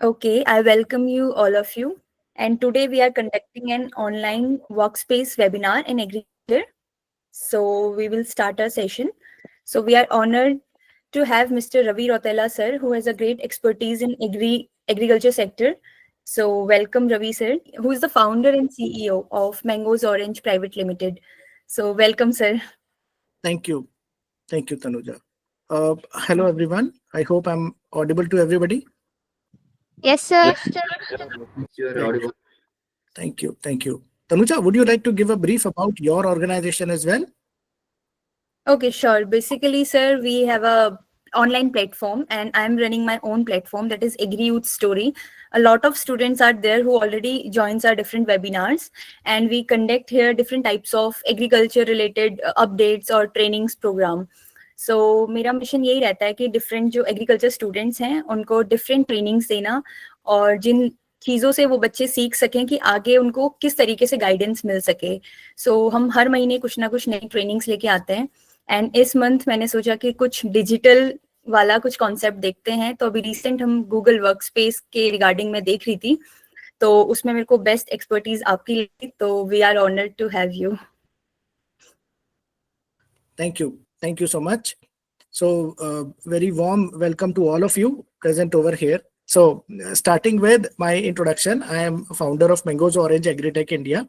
Okay, I welcome you, all of you. And today we are conducting an online workspace webinar in agriculture. So we will start our session. So we are honored to have Mr. Ravi Rotela sir, who has a great expertise in agriculture sector. So welcome Ravi sir, who is the founder and CEO of Mangoes Orange Private Limited. So welcome sir. Thank you. Thank you, Tanuja. Hello, everyone. I hope I'm audible to everybody. Yes, sir. Yes, you are Great. audible. Thank you. Thank you. Tanuja, would you like to give a brief about your organization as well? Okay, sure. Basically, sir, we have a online platform and I'm running my own platform that is Agri Youth Story. A lot of students are there who already joins our different webinars and we conduct here different types of agriculture related updates or trainings program. So मेरा mission यही रहता है कि different जो agriculture students हैं उनको different trainings देना और जिन चीज़ों से वो बच्चे सीख सकें कि आगे उनको किस तरीके से गाइडेंस मिल सके. सो हम हर महीने कुछ ना कुछ नई ट्रेनिंग्स लेके आते हैं एंड इस मंथ मैंने सोचा कि कुछ डिजिटल वाला कुछ कॉन्सेप्ट देखते हैं. तो अभी रिसेंट हम गूगल वर्क स्पेस के रिगार्डिंग में देख रही थी तो उसमें मेरे को बेस्ट एक्सपर्टीज आपकी लगी. तो we are honoured to have you. Thank you. Thank you so much. So, very warm welcome to all of you present over here. So, starting with my introduction, I am founder of Mangoes Orange Agritech India.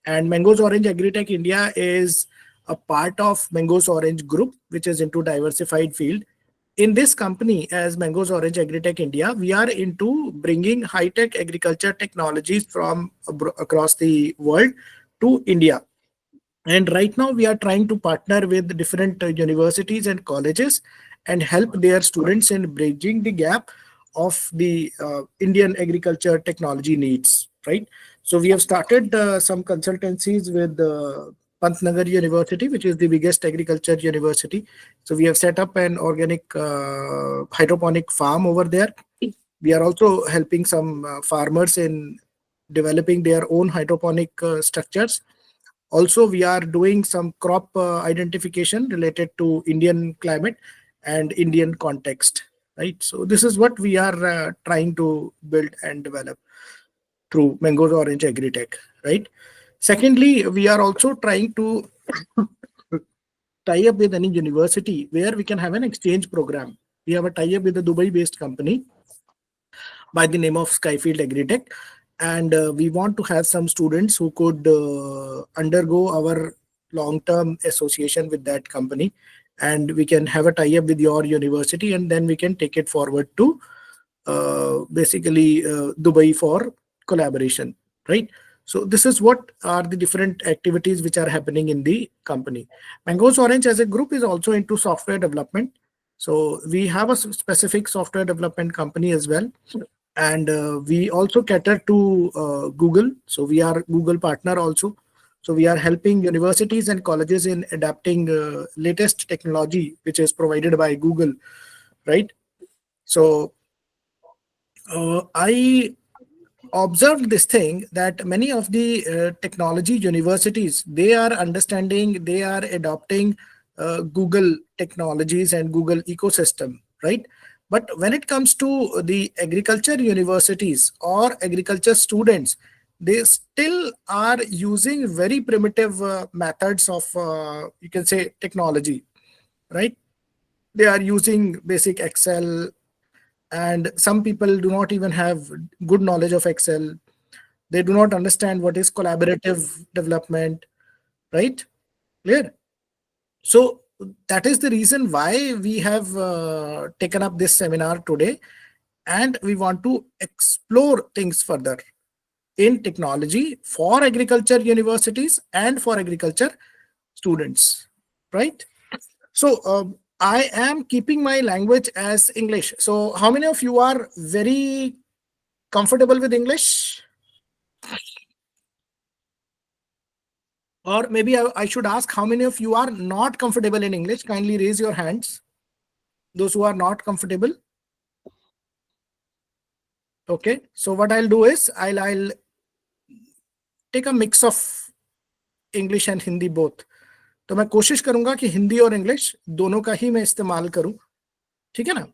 And Mangoes Orange Agritech India is a part of Mangoes Orange Group, which is into diversified field. In this company, as Mangoes Orange Agritech India, we are into bringing high-tech agriculture technologies from across the world to India. And right now we are trying to partner with different universities and colleges and help their students in bridging the gap of the Indian agriculture technology needs, right? So we have started some consultancies with Pantnagar University, which is the biggest agriculture university. So we have set up an organic hydroponic farm over there. We are also helping some farmers in developing their own hydroponic structures. Also, we are doing some crop identification related to Indian climate and Indian context, right? So this is what we are trying to build and develop through Mangoes Orange Agritech, right? Secondly, we are also trying to tie up with any university where we can have an exchange program. We have a tie-up with a Dubai-based company by the name of Skyfield Agritech. And we want to have some students who could undergo our long-term association with that company, and we can have a tie-up with your university, and then we can take it forward to basically Dubai for collaboration, right? So this is what are the different activities which are happening in the company. Mangoes Orange as a group is also into software development. So we have a specific software development company as well. And we also cater to Google. So we are Google partner also. So we are helping universities and colleges in adapting latest technology, which is provided by Google, right? So I observed this thing that many of the technology universities, they are understanding, they are adopting Google technologies and Google ecosystem, right? But when it comes to the agriculture universities or agriculture students, they still are using very primitive methods of, you can say, technology, right? They are using basic Excel, and some people do not even have good knowledge of Excel. They do not understand what is collaborative development, right? Clear? So that is the reason why we have taken up this seminar today, and we want to explore things further in technology for agriculture universities and for agriculture students, right? So I am keeping my language as English. So how many of you are very comfortable with English? Or maybe I should ask, how many of you are not comfortable in English? Kindly raise your hands. Those who are not comfortable. Okay. So what I'll do is I'll take a mix of English and Hindi both. तो मैं कोशिश करूंगा कि हिंदी और English दोनों का ही मैं इस्तेमाल करूं. ठीक है ना?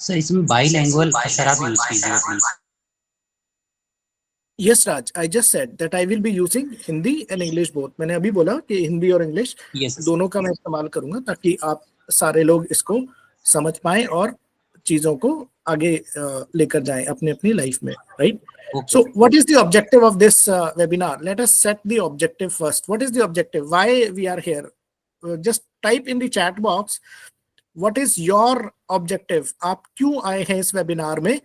सर इसमें बाईलैंग्वेल सर आप यूज कीजिए please. Yes, Raj, I just said that I will be using Hindi and English both. मैंने अभी बोला कि हिंदी और इंग्लिश यस दोनों का मैं इस्तेमाल करूंगा ताकि आप सारे लोग इसको समझ पाएं और चीजों को आगे लेकर जाएं अपनी अपनी लाइफ में, right? Okay So what is the objective of this webinar? Let us set the objective first. What is the objective? Why we are here? Just type in the chat box. What is your objective? आप क्यों आए हैं इस webinar में?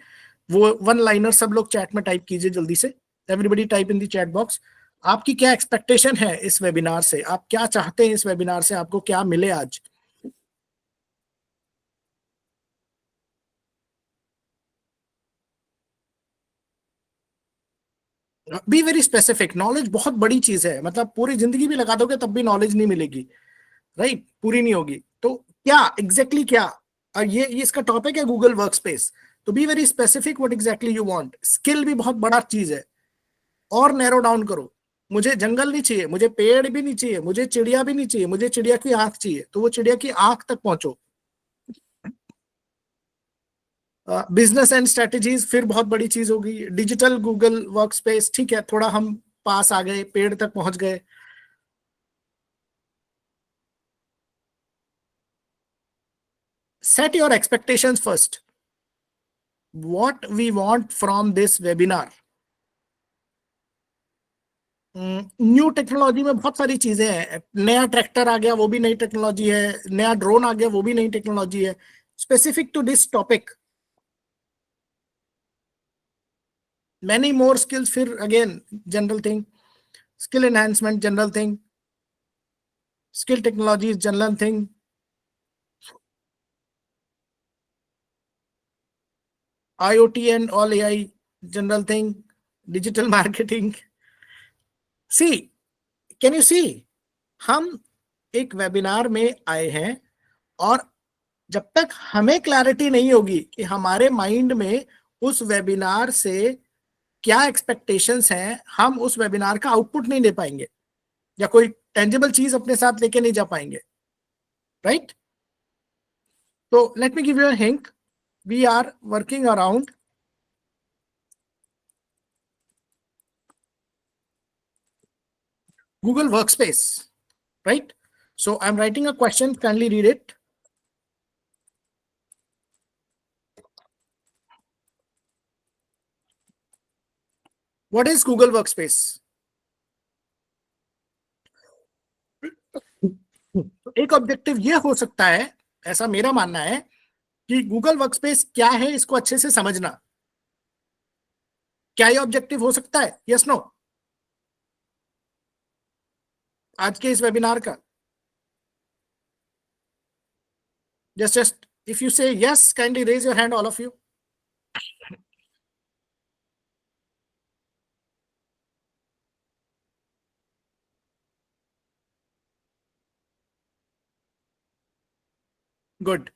वो one liner सब लोग chat में टाइप कीजिए जल्दी से. Everybody type in the chat box. आपकी क्या एक्सपेक्टेशन है इस वेबिनार से? आप क्या चाहते हैं इस वेबिनार से? आपको क्या मिले आज? Be very specific. नॉलेज बहुत बड़ी चीज है, मतलब पूरी जिंदगी भी लगा दोगे तब भी नॉलेज नहीं मिलेगी, राइट? पूरी नहीं होगी. तो क्या एग्जैक्टली क्या? और ये इसका टॉपिक है गूगल वर्कस्पेस. तो be very specific what exactly you want. Skill भी बहुत बड़ा चीज है, और नैरो डाउन करो. मुझे जंगल नहीं चाहिए, मुझे पेड़ भी नहीं चाहिए, मुझे चिड़िया भी नहीं चाहिए, मुझे चिड़िया की आंख चाहिए. तो वो चिड़िया की आंख तक पहुंचो. बिजनेस एंड स्ट्रेटेजीज फिर बहुत बड़ी चीज होगी. डिजिटल गूगल वर्कस्पेस, ठीक है, थोड़ा हम पास आ गए, पेड़ तक पहुंच गए. Set your expectations first. What we want from this webinar. New technology में बहुत सारी चीजें हैं. नया ट्रैक्टर आ गया, वो भी नई टेक्नोलॉजी है. नया ड्रोन आ गया, वो भी नई टेक्नोलॉजी है. Specific to this topic many more skills. फिर again general thing. Skill enhancement general thing. Skill technology is general thing. IoT and all AI general thing. Digital marketing. See, can you see? हम एक webinar में आए हैं और जब तक हमें क्लैरिटी नहीं होगी कि हमारे माइंड में उस वेबिनार से क्या एक्सपेक्टेशंस हैं, हम उस वेबिनार का आउटपुट नहीं दे पाएंगे या कोई टेंजिबल चीज अपने साथ लेके नहीं जा पाएंगे, राइट? तो let me give you a hint. We are working around Google Workspace, right? So I'm writing a question. Kindly read it. What is Google Workspace? एक ऑब्जेक्टिव ये हो सकता है, ऐसा मेरा मानना है, कि गूगल वर्कस्पेस क्या है इसको अच्छे से समझना. क्या ये ऑब्जेक्टिव हो सकता है? Yes no? आज के इस वेबिनार का just if you say yes, kindly raise your hand, all of you. Good.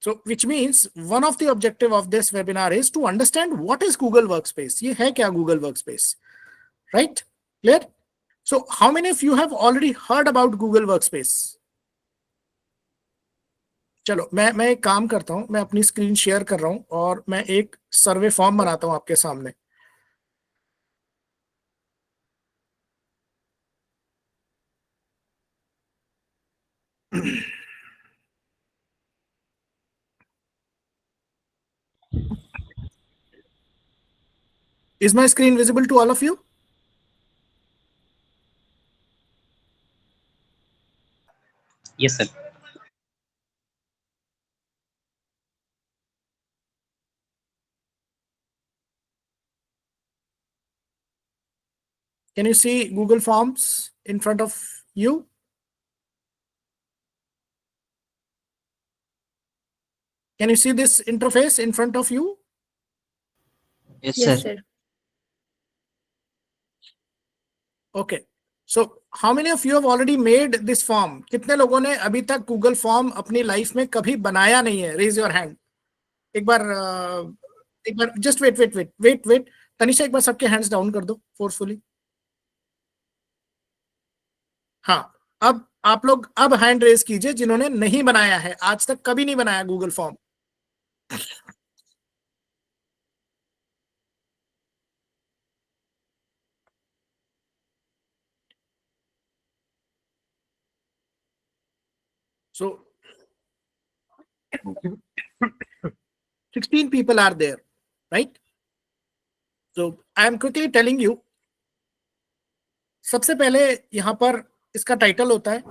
So which means one of the objective of this webinar is to understand what is Google Workspace. ये है क्या Google Workspace, right? Clear? So how many of you have already heard about Google Workspace? चलो मैं एक काम करता हूं, मैं अपनी स्क्रीन शेयर कर रहा हूं और मैं एक सर्वे फॉर्म बनाता हूं आपके सामने. Is my screen visible to all of you? Yes sir. Can you see Google Forms in front of you? Can you see this interface in front of you? Yes Yes, sir. sir. Okay. So how many of you have already made this form? कितने लोगों ने अभी तक Google Form अपनी life में कभी बनाया नहीं है? Raise your hand. एक बार just wait. तनिषा एक बार सबके hands down कर दो forcefully. हाँ, अब आप लोग अब हैंड रेज कीजिए जिन्होंने नहीं बनाया है, आज तक कभी नहीं बनाया Google form. So 16 people are there, right? So I am quickly telling you. सबसे पहले यहाँ पर इसका टाइटल होता है,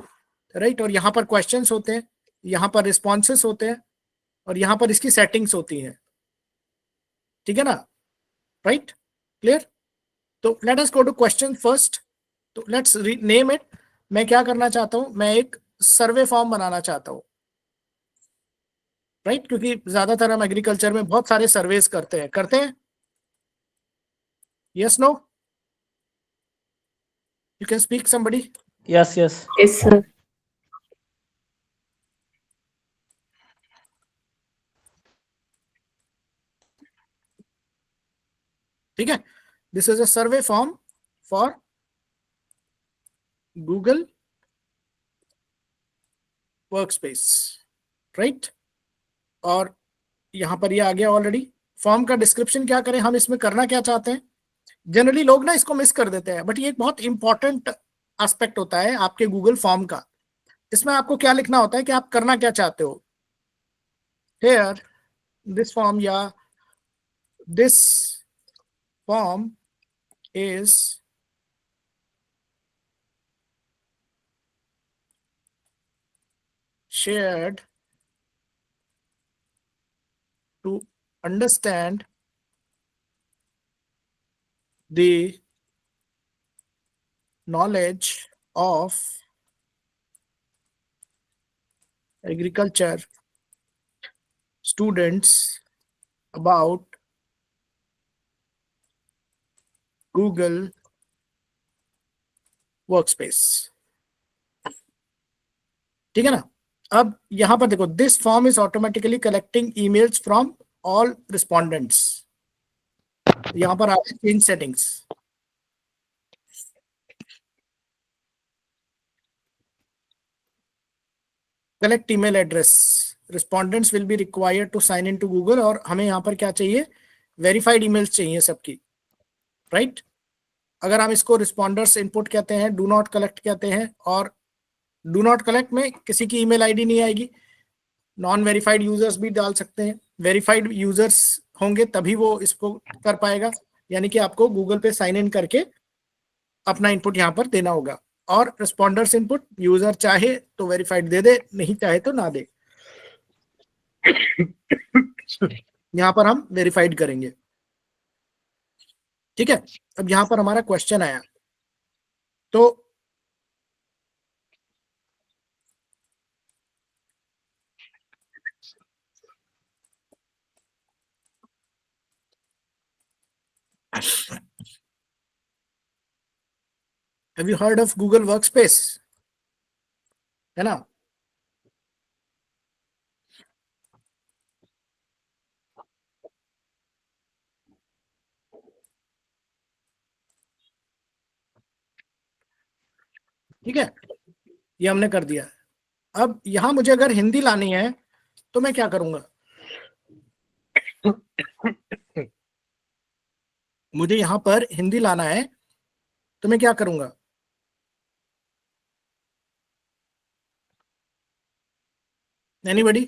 राइट, और यहाँ पर क्वेश्चंस होते हैं, यहाँ पर रिस्पॉन्सेस होते हैं, और यहाँ पर इसकी सेटिंग्स होती हैं, ठीक है ना, राइट, क्लियर? तो let us go to question first. तो लेट्स नेम इट। मैं क्या करना चाहता हूँ, मैं एक सर्वे फॉर्म बनाना चाहता हूँ, राइट, क्योंकि ज्यादातर हम एग्रीकल्चर में बहुत सारे सर्वेस करते हैं। Yes, no? You can speak somebody. Yes, yes. Yes, sir. ठीक है, this is a survey form for Google workspace, right. और यहां पर ये आ गया ऑलरेडी। फॉर्म का डिस्क्रिप्शन क्या करें, हम इसमें करना क्या चाहते हैं? जनरली लोग ना इसको मिस कर देते हैं, बट ये एक बहुत इंपॉर्टेंट एस्पेक्ट होता है आपके गूगल फॉर्म का। इसमें आपको क्या लिखना होता है कि आप करना क्या चाहते हो। हियर दिस फॉर्म या this form is shared to understand the knowledge of agriculture students about Google Workspace, ठीक है ना। अब यहां पर देखो, this form is automatically collecting emails from all respondents. यहां पर आप change settings, collect email address, respondents will be required to sign in to Google. और हमें यहां पर क्या चाहिए, वेरीफाइड ईमेल्स चाहिए सबकी, राइट। अगर हम इसको रिस्पॉन्डर्स इनपुट कहते हैं, डू नॉट कलेक्ट कहते हैं, और डू नॉट कलेक्ट में किसी की ईमेल आईडी नहीं आएगी। नॉन वेरीफाइड यूजर्स भी डाल सकते हैं, वेरीफाइड यूजर्स होंगे तभी वो इसको कर पाएगा, यानी कि आपको गूगल पे साइन इन करके अपना इनपुट यहाँ पर देना होगा। और रिस्पॉन्डर्स इनपुट, यूजर चाहे तो वेरीफाइड दे दे, नहीं चाहे तो ना दे। यहाँ पर हम वेरीफाइड करेंगे, ठीक है। अब यहाँ पर हमारा क्वेश्चन आया, तो Have you heard of Google Workspace? है ना। ठीक है, ये हमने कर दिया। अब यहां मुझे अगर हिंदी लानी है तो मैं क्या करूंगा, मुझे यहां पर हिंदी लाना है तो मैं क्या करूंगा, एनीबॉडी?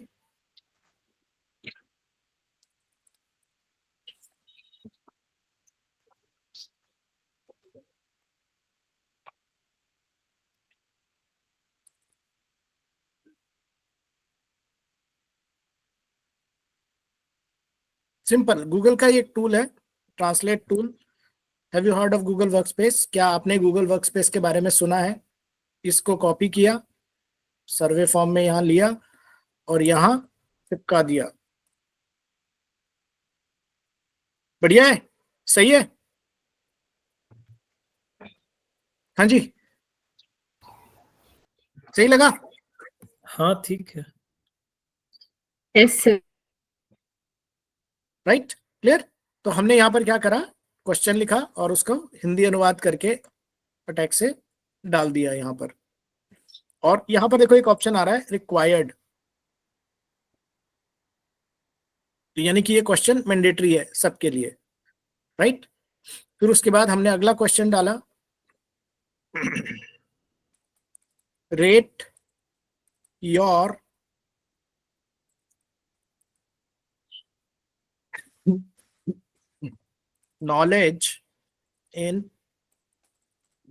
सिंपल, गूगल का एक टूल है, translate tool. Have you heard of Google workspace? क्या आपने गूगल वर्कस्पेस के बारे में सुना है? इसको कॉपी किया, सर्वे फॉर्म में यहां लिया और यहां चिपका दिया। बढ़िया है, सही है। हाँ जी, सही लगा? हाँ ठीक है। Yes, sir. Right, clear. तो हमने यहाँ पर क्या करा, क्वेश्चन लिखा और उसको हिंदी अनुवाद करके अटैक से डाल दिया यहाँ पर। और यहां पर देखो एक ऑप्शन आ रहा है रिक्वायर्ड, यानी कि ये क्वेश्चन मैंडेटरी है सबके लिए, राइट। फिर उसके बाद हमने अगला क्वेश्चन डाला, rate your knowledge in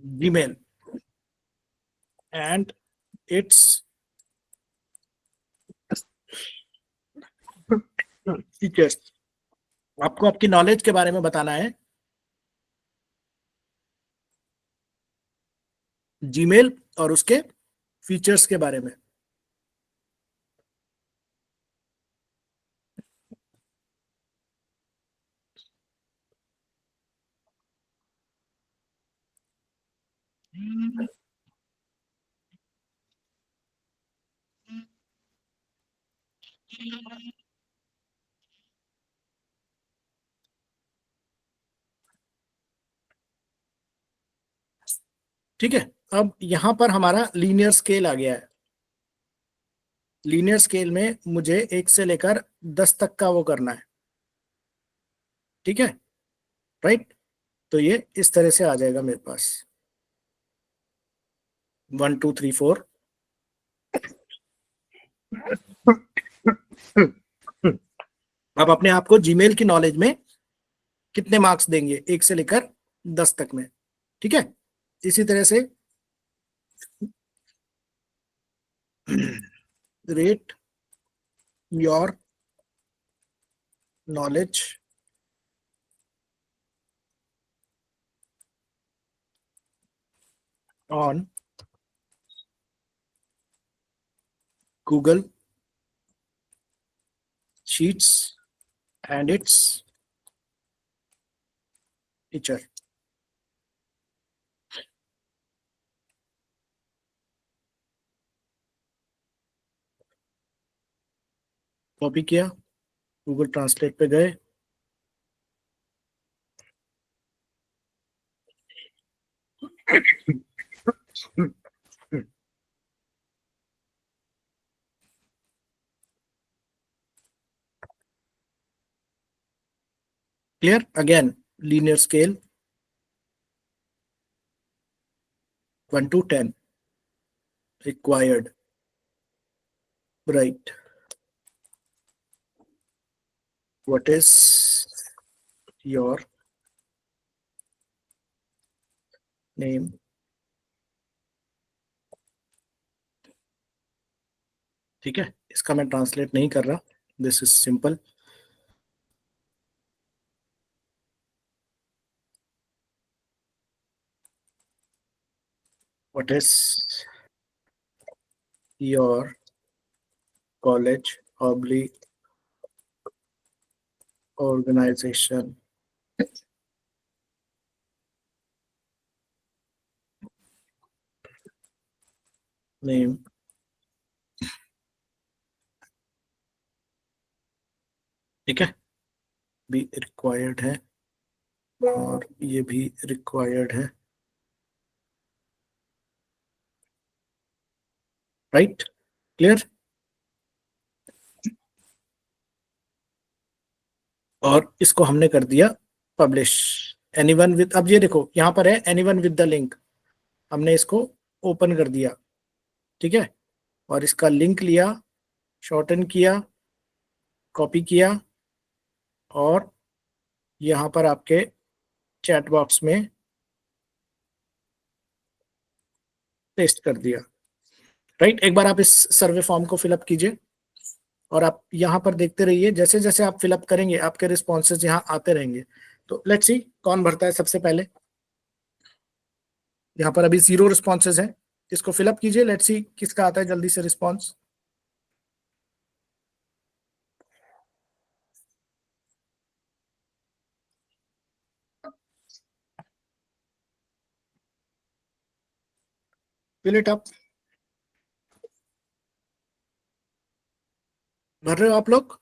Gmail and its features। आपको आपकी नॉलेज के बारे में बताना है जीमेल और उसके फीचर्स के बारे में। ठीक है, अब यहां पर हमारा लीनियर स्केल आ गया है। लीनियर स्केल में मुझे 1 से लेकर 10 तक का वो करना है, ठीक है, राइट। तो ये इस तरह से आ जाएगा मेरे पास 1 2 3 4। आप अपने आप को जीमेल की नॉलेज में कितने मार्क्स देंगे 1 से लेकर 10 तक में, ठीक है। इसी तरह से rate your knowledge on Google sheets and it's teacher. Copy किया, गूगल ट्रांसलेट पे गए, clear. Again linear scale 1 to 10 required, right। what is your name, ठीक है। इसका मैं ट्रांसलेट नहीं कर रहा, this is simple. what is your college oblique organization name, ठीक है, भी रिक्वायर्ड है और ये भी रिक्वायर्ड है, राइट, क्लियर। और इसको हमने कर दिया पब्लिश। एनीवन विद, अब ये देखो यहां पर है एनीवन विद द लिंक, हमने इसको ओपन कर दिया, ठीक है, और इसका लिंक लिया, शॉर्टन किया, कॉपी किया और यहां पर आपके चैट बॉक्स में पेस्ट कर दिया, राइट। एक बार आप इस सर्वे फॉर्म को फिलअप कीजिए और आप यहां पर देखते रहिए, जैसे जैसे आप फिलअप करेंगे आपके रिस्पॉन्सेज यहाँ आते रहेंगे। तो लेट्स सी कौन भरता है सबसे पहले। यहाँ पर अभी 0 रिस्पॉन्सेज है, इसको फिलअप कीजिए, लेट्स सी किसका आता है जल्दी से रिस्पॉन्स। Fill it up. भर रहे हो आप लोग?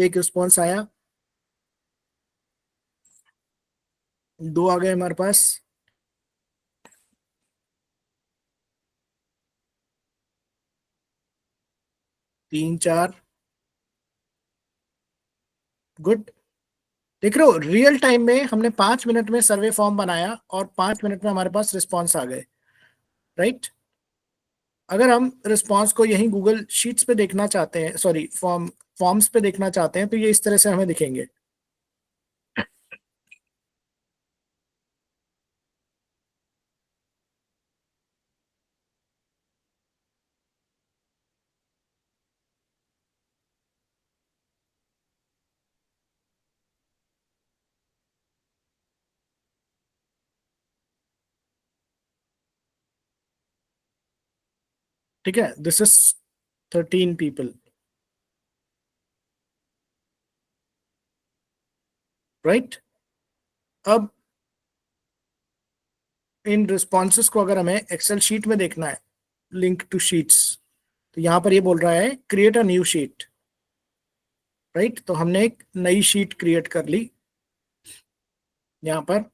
एक रिस्पॉन्स आया, 2 आ गए हमारे पास। तीन, 4। गुड। देख रहे हो, रियल टाइम में हमने 5 मिनट में सर्वे फॉर्म बनाया और 5 मिनट में हमारे पास रिस्पॉन्स आ गए, राइट। अगर हम रिस्पॉन्स को यहीं गूगल शीट्स पे देखना चाहते हैं, सॉरी फॉर्म्स पे देखना चाहते हैं, तो ये इस तरह से हमें दिखेंगे। ठीक है, दिस इज 13 पीपल, राइट। अब इन रिस्पॉन्सेस को अगर हमें एक्सेल शीट में देखना है, लिंक टू शीट्स, तो यहां पर ये बोल रहा है create a new sheet, right. तो हमने एक नई शीट क्रिएट कर ली यहां पर।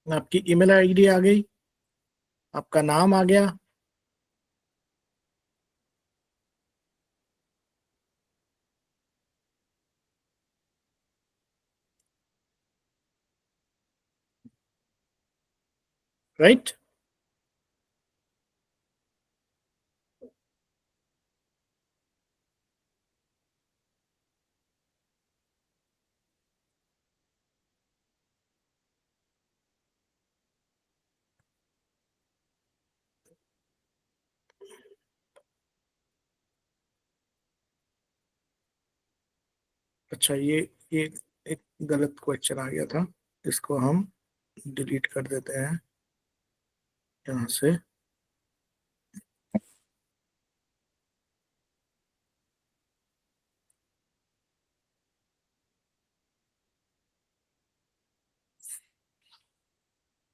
आपकी ईमेल आईडी आ गई, आपका नाम आ गया, राइट। अच्छा, ये एक गलत क्वेश्चन आ गया था, इसको हम डिलीट कर देते हैं यहाँ से।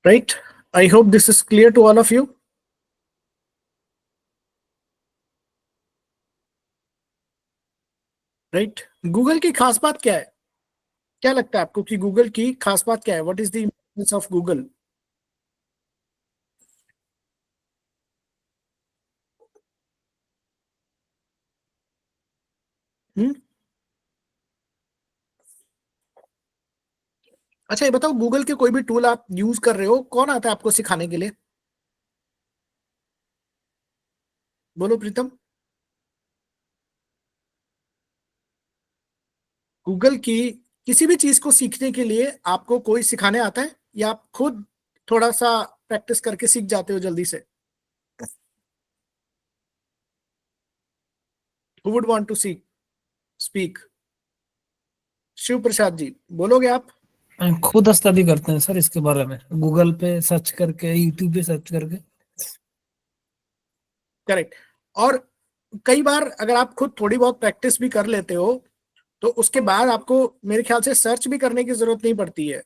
Right, I hope this is clear to all of you. Right, Google की खास बात क्या है? क्या लगता है आपको कि गूगल की खास बात क्या है? What is the importance of Google? अच्छा, ये बताओ, गूगल के कोई भी टूल आप यूज कर रहे हो, कौन आता है आपको सिखाने के लिए? बोलो प्रीतम। गूगल की किसी भी चीज को सीखने के लिए आपको कोई सिखाने आता है, या आप खुद थोड़ा सा प्रैक्टिस करके सीख जाते हो जल्दी से? Who would want to speak? Shiv Prasad ji, बोलोगे आप? खुद स्टडी करते हैं सर इसके बारे में, गूगल पे सर्च करके, यूट्यूब पे सर्च करके। करेक्ट। और कई बार अगर आप खुद थोड़ी बहुत प्रैक्टिस भी कर लेते हो, तो उसके बाद आपको मेरे ख्याल से सर्च भी करने की जरूरत नहीं पड़ती है।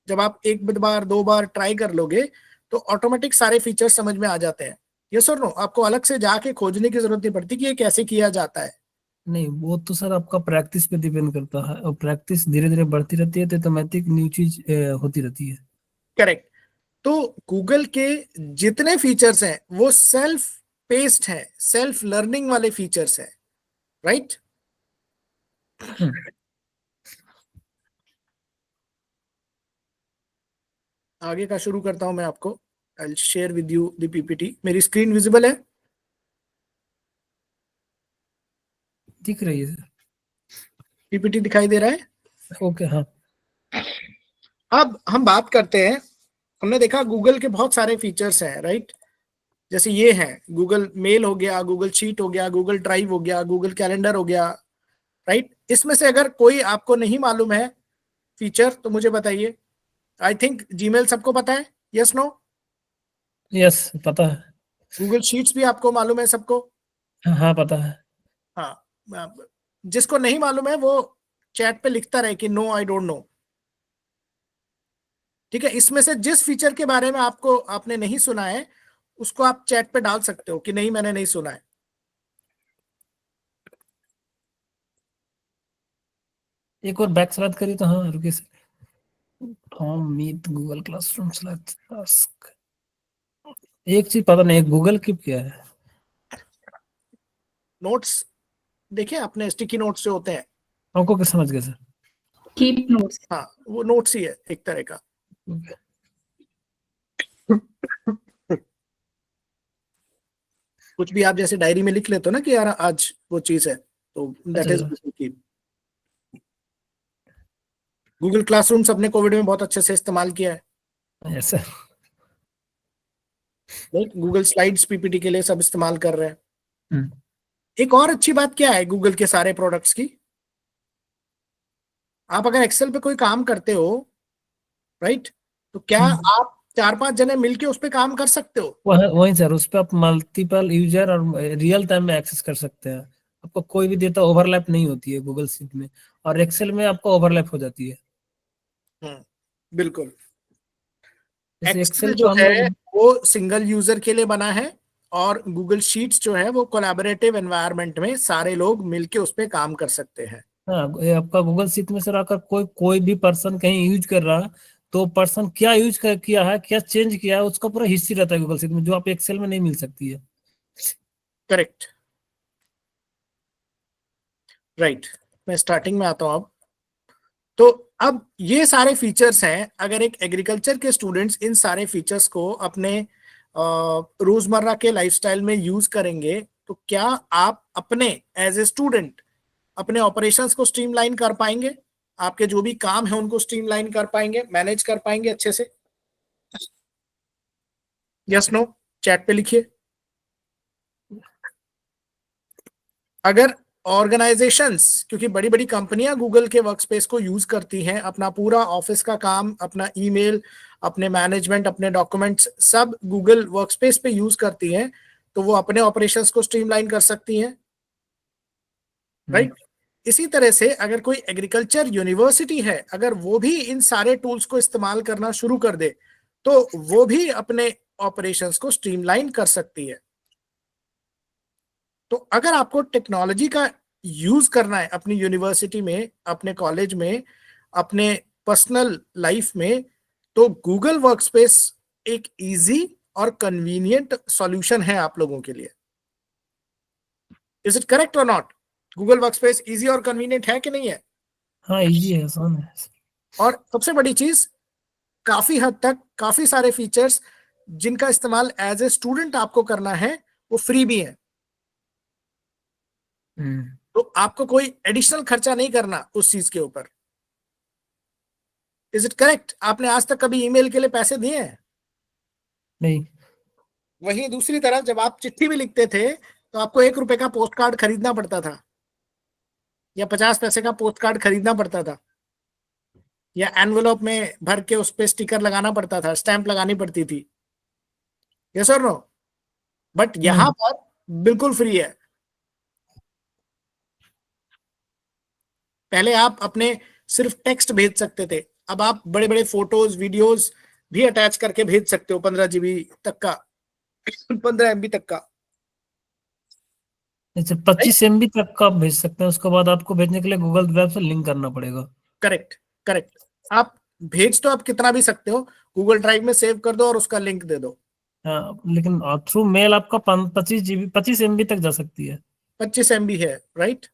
जब आप एक बार 2 बार ट्राई कर लोगे, तो ऑटोमेटिक सारे फीचर्स समझ में आ जाते हैं। यस और नो? आपको अलग से जाके खोजने की जरूरत नहीं पड़ती कि ये कैसे किया जाता है। नहीं, वो तो सर आपका प्रैक्टिस पे डिपेंड करता है, और प्रैक्टिस धीरे धीरे बढ़ती रहती है तो ऑटोमेटिक न्यू चीज होती रहती है। करेक्ट। तो गूगल के जितने फीचर्स हैं वो सेल्फ पेस्ड हैं, सेल्फ लर्निंग वाले फीचर्स हैं, राइट। आगे का शुरू करता हूं मैं आपको। I share with you the PPT. मेरी स्क्रीन विजिबल है? दिख रही है सर? पीपीटी दिखाई दे रहा है? ओके, हाँ। अब हम बात करते हैं। हमने देखा गूगल के बहुत सारे फीचर्स हैं, राइट। जैसे ये है, गूगल मेल हो गया, गूगल शीट हो गया, गूगल ड्राइव हो गया, गूगल कैलेंडर हो गया, राइट। इसमें से अगर कोई आपको नहीं मालूम है फीचर, तो मुझे बताइए। आई थिंक जीमेल सबको पता है, यस नो? यस, पता है। गूगल शीट्स भी आपको मालूम है सबको? हाँ पता है। हाँ, जिसको नहीं मालूम है वो चैट पे लिखता रहे कि नो आई डोंट नो। ठीक है, इसमें से जिस फीचर के बारे में आपने नहीं सुना है उसको आप चैट पे डाल सकते हो कि नहीं मैंने नहीं सुना है। एक और बैक स्लैश करिए तो। हाँ रुकिए sir. From meet Google classroom slash task. एक चीज पता नहीं गूगल कीप क्या है। नोट्स देखिए आपने, स्टिकी नोट्स जो होते हैं। आपको क्या समझ गए सर? Keep notes. हाँ, वो नोट्स ही है एक तरह का। कुछ भी आप जैसे डायरी में लिख लेते हो ना कि यार आज वो चीज है, तो दैट इज अच्छा। कीप। गूगल क्लासरूम सबने कोविड में बहुत अच्छे से इस्तेमाल किया है। Yes sir. Google slides PPT के लिए सब इस्तेमाल कर रहे हैं। हम्म। एक और अच्छी बात क्या है गूगल के सारे प्रोडक्ट्स की, आप अगर एक्सेल पे कोई काम करते हो, राइट, तो क्या आप 4-5 जने मिलके उस पे काम कर सकते हो? वही सर, उस पर आप मल्टीपल यूजर और रियल टाइम में एक्सेस कर सकते हैं। आपको कोई भी डेटा ओवरलैप नहीं होती है गूगल शीट में, और एक्सेल में आपको ओवरलैप हो जाती है। बिल्कुल। जैसे एक्सेल एक्सेल जो को हम है लोग। वो सिंगल यूजर के लिए बना है, और गूगल शीट्स जो है वो कोलैबोरेटिव एनवायरनमेंट में सारे लोग मिलके उस पे काम कर सकते हैं। हाँ, ये आपका गूगल शीट में सर आकर कोई कोई भी पर्सन कहीं यूज कर रहा है, तो पर्सन क्या किया है, क्या चेंज किया है, उसका पूरा हिस्ट्री रहता है गूगल शीट में, जो आप एक्सेल में नहीं मिल सकती है। Correct, right. मैं स्टार्टिंग में आता हूं अब। तो अब ये सारे फीचर्स हैं, अगर एक एग्रीकल्चर के स्टूडेंट्स इन सारे फीचर्स को अपने रोजमर्रा के लाइफस्टाइल में यूज करेंगे, तो क्या आप अपने एज ए स्टूडेंट अपने ऑपरेशंस को स्ट्रीमलाइन कर पाएंगे? आपके जो भी काम है उनको स्ट्रीमलाइन कर पाएंगे, मैनेज कर पाएंगे अच्छे से? यस नो चैट पे लिखिए। अगर ऑर्गेनाइजेशंस, क्योंकि बड़ी बड़ी कंपनियां गूगल के वर्कस्पेस को यूज करती हैं, अपना पूरा ऑफिस का काम, अपना ईमेल, अपने मैनेजमेंट, अपने डॉक्यूमेंट्स सब गूगल वर्कस्पेस पे यूज करती हैं, तो वो अपने ऑपरेशंस को स्ट्रीमलाइन कर सकती हैं, राइट। इसी तरह से अगर कोई एग्रीकल्चर यूनिवर्सिटी है, अगर वो भी इन सारे टूल्स को इस्तेमाल करना शुरू कर दे, तो वो भी अपने ऑपरेशंस को स्ट्रीमलाइन कर सकती है। तो अगर आपको टेक्नोलॉजी का यूज करना है अपनी यूनिवर्सिटी में, अपने कॉलेज में, अपने पर्सनल लाइफ में, तो गूगल वर्कस्पेस एक इजी और कन्वीनियंट सॉल्यूशन है आप लोगों के लिए। इज इट करेक्ट और नॉट? गूगल वर्कस्पेस इजी और कन्वीनियंट है कि नहीं है? हाँ इजी है, आसान है। और सबसे बड़ी चीज, काफी हद तक काफी सारे फीचर्स जिनका इस्तेमाल एज ए स्टूडेंट आपको करना है वो फ्री भी है, तो आपको कोई एडिशनल खर्चा नहीं करना उस चीज के ऊपर। Is it correct? आपने आज तक कभी ईमेल के लिए पैसे दिए हैं? नहीं। वहीं दूसरी तरफ जब आप चिट्ठी भी लिखते थे तो आपको 1 रुपए का पोस्ट कार्ड खरीदना पड़ता था, या 50 पैसे का पोस्ट कार्ड खरीदना पड़ता था, या एनवेलोप में भर के उस पर स्टिकर लगाना पड़ता था, स्टैंप लगानी पड़ती थी। यस और नो? बट यहां पर बिल्कुल फ्री है। पहले आप अपने सिर्फ टेक्स्ट भेज सकते थे, अब आप बड़े बड़े फोटोज वीडियोस भी अटैच करके भेज सकते हो, 15 GB तक का, 15 MB तक का। अच्छा, 25 MB तक का आप भेज सकते हैं, उसके बाद आपको भेजने के लिए गूगल ड्राइव से लिंक करना पड़ेगा। Correct, correct. आप भेज तो आप कितना भी सकते हो, गूगल ड्राइव में सेव कर दो और उसका लिंक दे दो। हाँ, लेकिन थ्रू मेल आपका 25 MB तक जा सकती है। 25 MB है, राइट।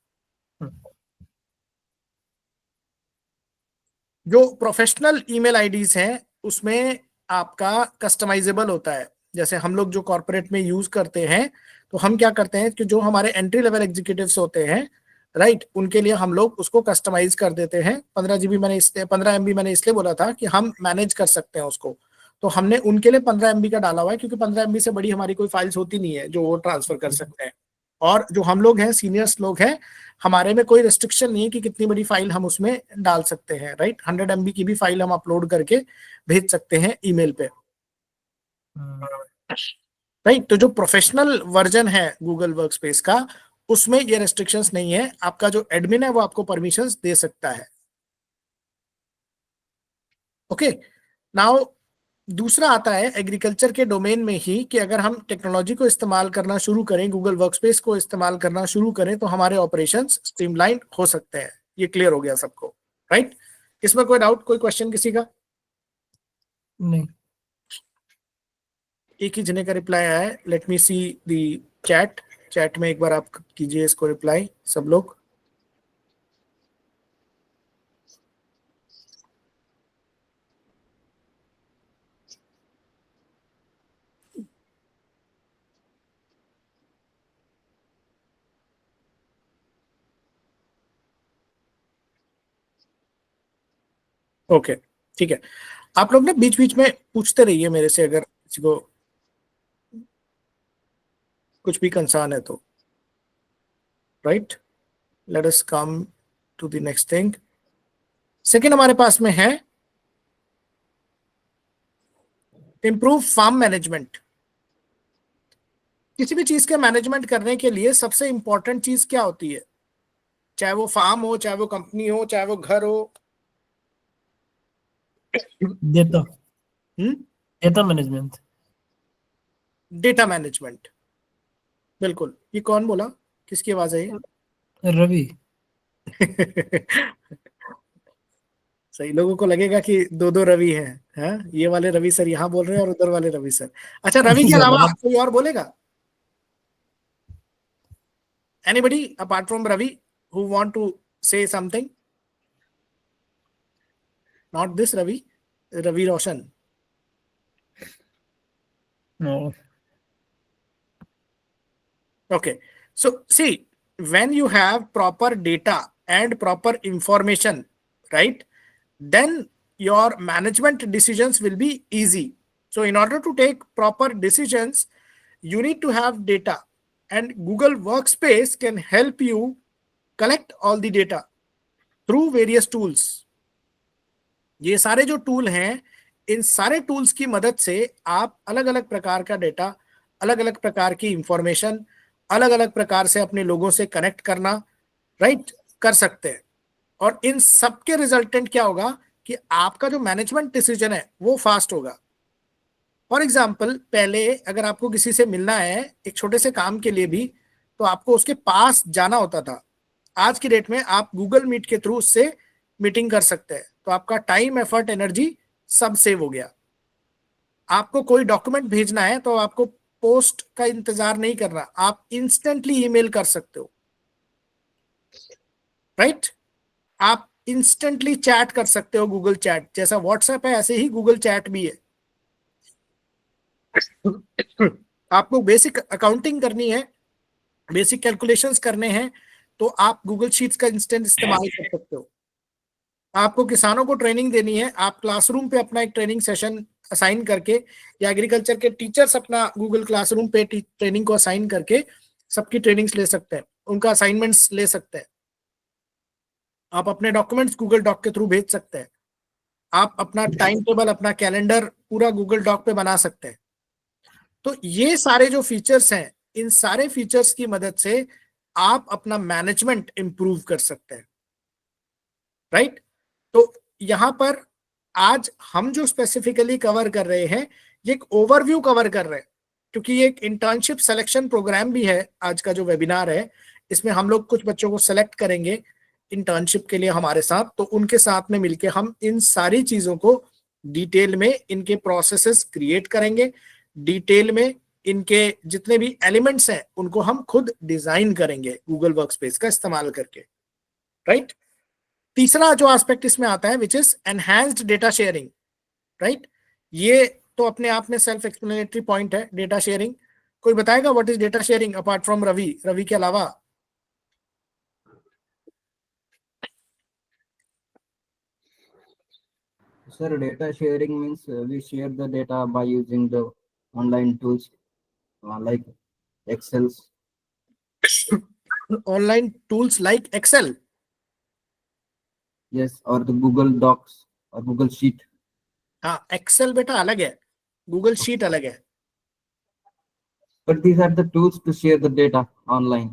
जो प्रोफेशनल ईमेल आईडीज हैं उसमें आपका कस्टमाइजेबल होता है। जैसे हम लोग जो कॉर्पोरेट में यूज करते हैं, तो हम क्या करते हैं कि जो हमारे एंट्री लेवल एग्जीक्यूटिव्स होते हैं, राइट, उनके लिए हम लोग उसको कस्टमाइज कर देते हैं। 15 MB मैंने इसलिए बोला था कि हम मैनेज कर सकते हैं उसको, तो हमने उनके लिए 15 MB का डाला हुआ है, क्योंकि 15 MB से बड़ी हमारी कोई फाइल्स होती नहीं है जो वो ट्रांसफर कर सकते हैं। और जो हम लोग हैं, सीनियर्स लोग हैं, हमारे में कोई रिस्ट्रिक्शन नहीं है कि कितनी बड़ी फाइल हम उसमें डाल सकते हैं, राइट। 100 MB की भी फाइल हम अपलोड करके भेज सकते हैं ईमेल पे। राइट। तो जो प्रोफेशनल वर्जन है गूगल वर्कस्पेस का, उसमें ये रेस्ट्रिक्शंस नहीं है। आपका जो एडमिन है वो आपको परमिशंस दे सकता है। ओके, नाउ दूसरा आता है एग्रीकल्चर के डोमेन में ही, कि अगर हम टेक्नोलॉजी को इस्तेमाल करना शुरू करें, गूगल वर्कस्पेस को इस्तेमाल करना शुरू करें, तो हमारे ऑपरेशंस स्ट्रीमलाइन हो सकते हैं। ये क्लियर हो गया सबको, राइट? इसमें कोई डाउट, कोई क्वेश्चन किसी का? नहीं। एक ही जने का रिप्लाई आया है। Let me see the chat. Chat में एक बार आप कीजिए इसको रिप्लाई सब लोग। ओके, ठीक है। आप लोग ना बीच बीच में पूछते रहिए मेरे से, अगर किसी को कुछ भी कंसर्न है तो, right? Let us come to the next thing. Second हमारे पास में है इंप्रूव फार्म मैनेजमेंट। किसी भी चीज के मैनेजमेंट करने के लिए सबसे इंपॉर्टेंट चीज क्या होती है? चाहे वो फार्म हो, चाहे वो कंपनी हो, चाहे वो घर हो। Data data management. Data management, बिल्कुल। ये कौन बोला? किसकी आवाज है ये? रवि। सही। लोगों को लगेगा कि दो दो रवि हैं। ये वाले रवि सर यहाँ बोल रहे हैं और उधर वाले रवि सर। अच्छा, रवि के अलावा कोई और बोलेगा? Anybody apart from Ravi who want to say something? Not this Ravi, Ravi Roshan. No. Okay, so see, when you have proper data and proper information, right, then your management decisions will be easy. So in order to take proper decisions, you need to have data, and Google Workspace can help you collect all the data through various tools. ये सारे जो tool हैं, इन सारे tools की मदद से आप अलग अलग प्रकार का डेटा, अलग अलग प्रकार की इंफॉर्मेशन, अलग अलग प्रकार से अपने लोगों से कनेक्ट करना, राइट, कर सकते हैं। और इन सब के रिजल्टेंट क्या होगा कि आपका जो मैनेजमेंट डिसीजन है वो फास्ट होगा। फॉर एग्जाम्पल, पहले अगर आपको किसी से मिलना है एक छोटे से काम के लिए भी, तो आपको उसके पास जाना होता था। आज की डेट में आप गूगल मीट के थ्रू उससे मीटिंग कर सकते हैं, तो आपका टाइम, एफर्ट, एनर्जी सब सेव हो गया। आपको कोई डॉक्यूमेंट भेजना है तो आपको पोस्ट का इंतजार नहीं करना, आप इंस्टेंटली ईमेल कर सकते हो, राइट? आप इंस्टेंटली चैट कर सकते हो। गूगल चैट जैसा व्हाट्सएप है, ऐसे ही गूगल चैट भी है। आपको बेसिक अकाउंटिंग करनी है, बेसिक कैलकुलेशंस करने हैं, तो आप गूगल शीट्स का इंस्टेंट इस्तेमाल कर सकते हो। आपको किसानों को ट्रेनिंग देनी है, आप क्लासरूम पे अपना एक ट्रेनिंग सेशन असाइन करके, या एग्रीकल्चर के टीचर्स अपना गूगल क्लासरूम पे ट्रेनिंग को असाइन करके सबकी ट्रेनिंग्स ले सकते हैं, उनका असाइनमेंट्स ले सकते हैं। आप अपने डॉक्यूमेंट्स गूगल डॉक के थ्रू भेज सकते हैं। आप अपना टाइम टेबल, अपना कैलेंडर पूरा गूगल डॉक पे बना सकते हैं। तो ये सारे जो फीचर्स हैं, इन सारे फीचर्स की मदद से आप अपना मैनेजमेंट इंप्रूव कर सकते हैं, राइट? तो यहां पर आज हम जो स्पेसिफिकली कवर कर रहे हैं, ये एक ओवरव्यू कवर कर रहे हैं, क्योंकि ये एक इंटर्नशिप सिलेक्शन प्रोग्राम भी है। आज का जो वेबिनार है, इसमें हम लोग कुछ बच्चों को सेलेक्ट करेंगे इंटर्नशिप के लिए हमारे साथ, तो उनके साथ में मिलके हम इन सारी चीजों को डिटेल में, इनके प्रोसेसेस क्रिएट करेंगे, डिटेल में इनके जितने भी एलिमेंट्स हैं उनको हम खुद डिजाइन करेंगे गूगल वर्कस्पेस का इस्तेमाल करके, राइट? तीसरा जो एस्पेक्ट इसमें आता है, which is enhanced data sharing, right? ये तो अपने आप में सेल्फ एक्सप्लेनेटरी पॉइंट है, डेटा शेयरिंग। कोई बताएगा what is data sharing apart from Ravi? Ravi के अलावा Sir, data sharing means we share the data by using the online tools like Excel. Online tools like Excel? Yes, or the Google Docs or Google Sheet. हाँ, Excel बेटा अलग है, Google sheet अलग है। But these are the tools to share the data online.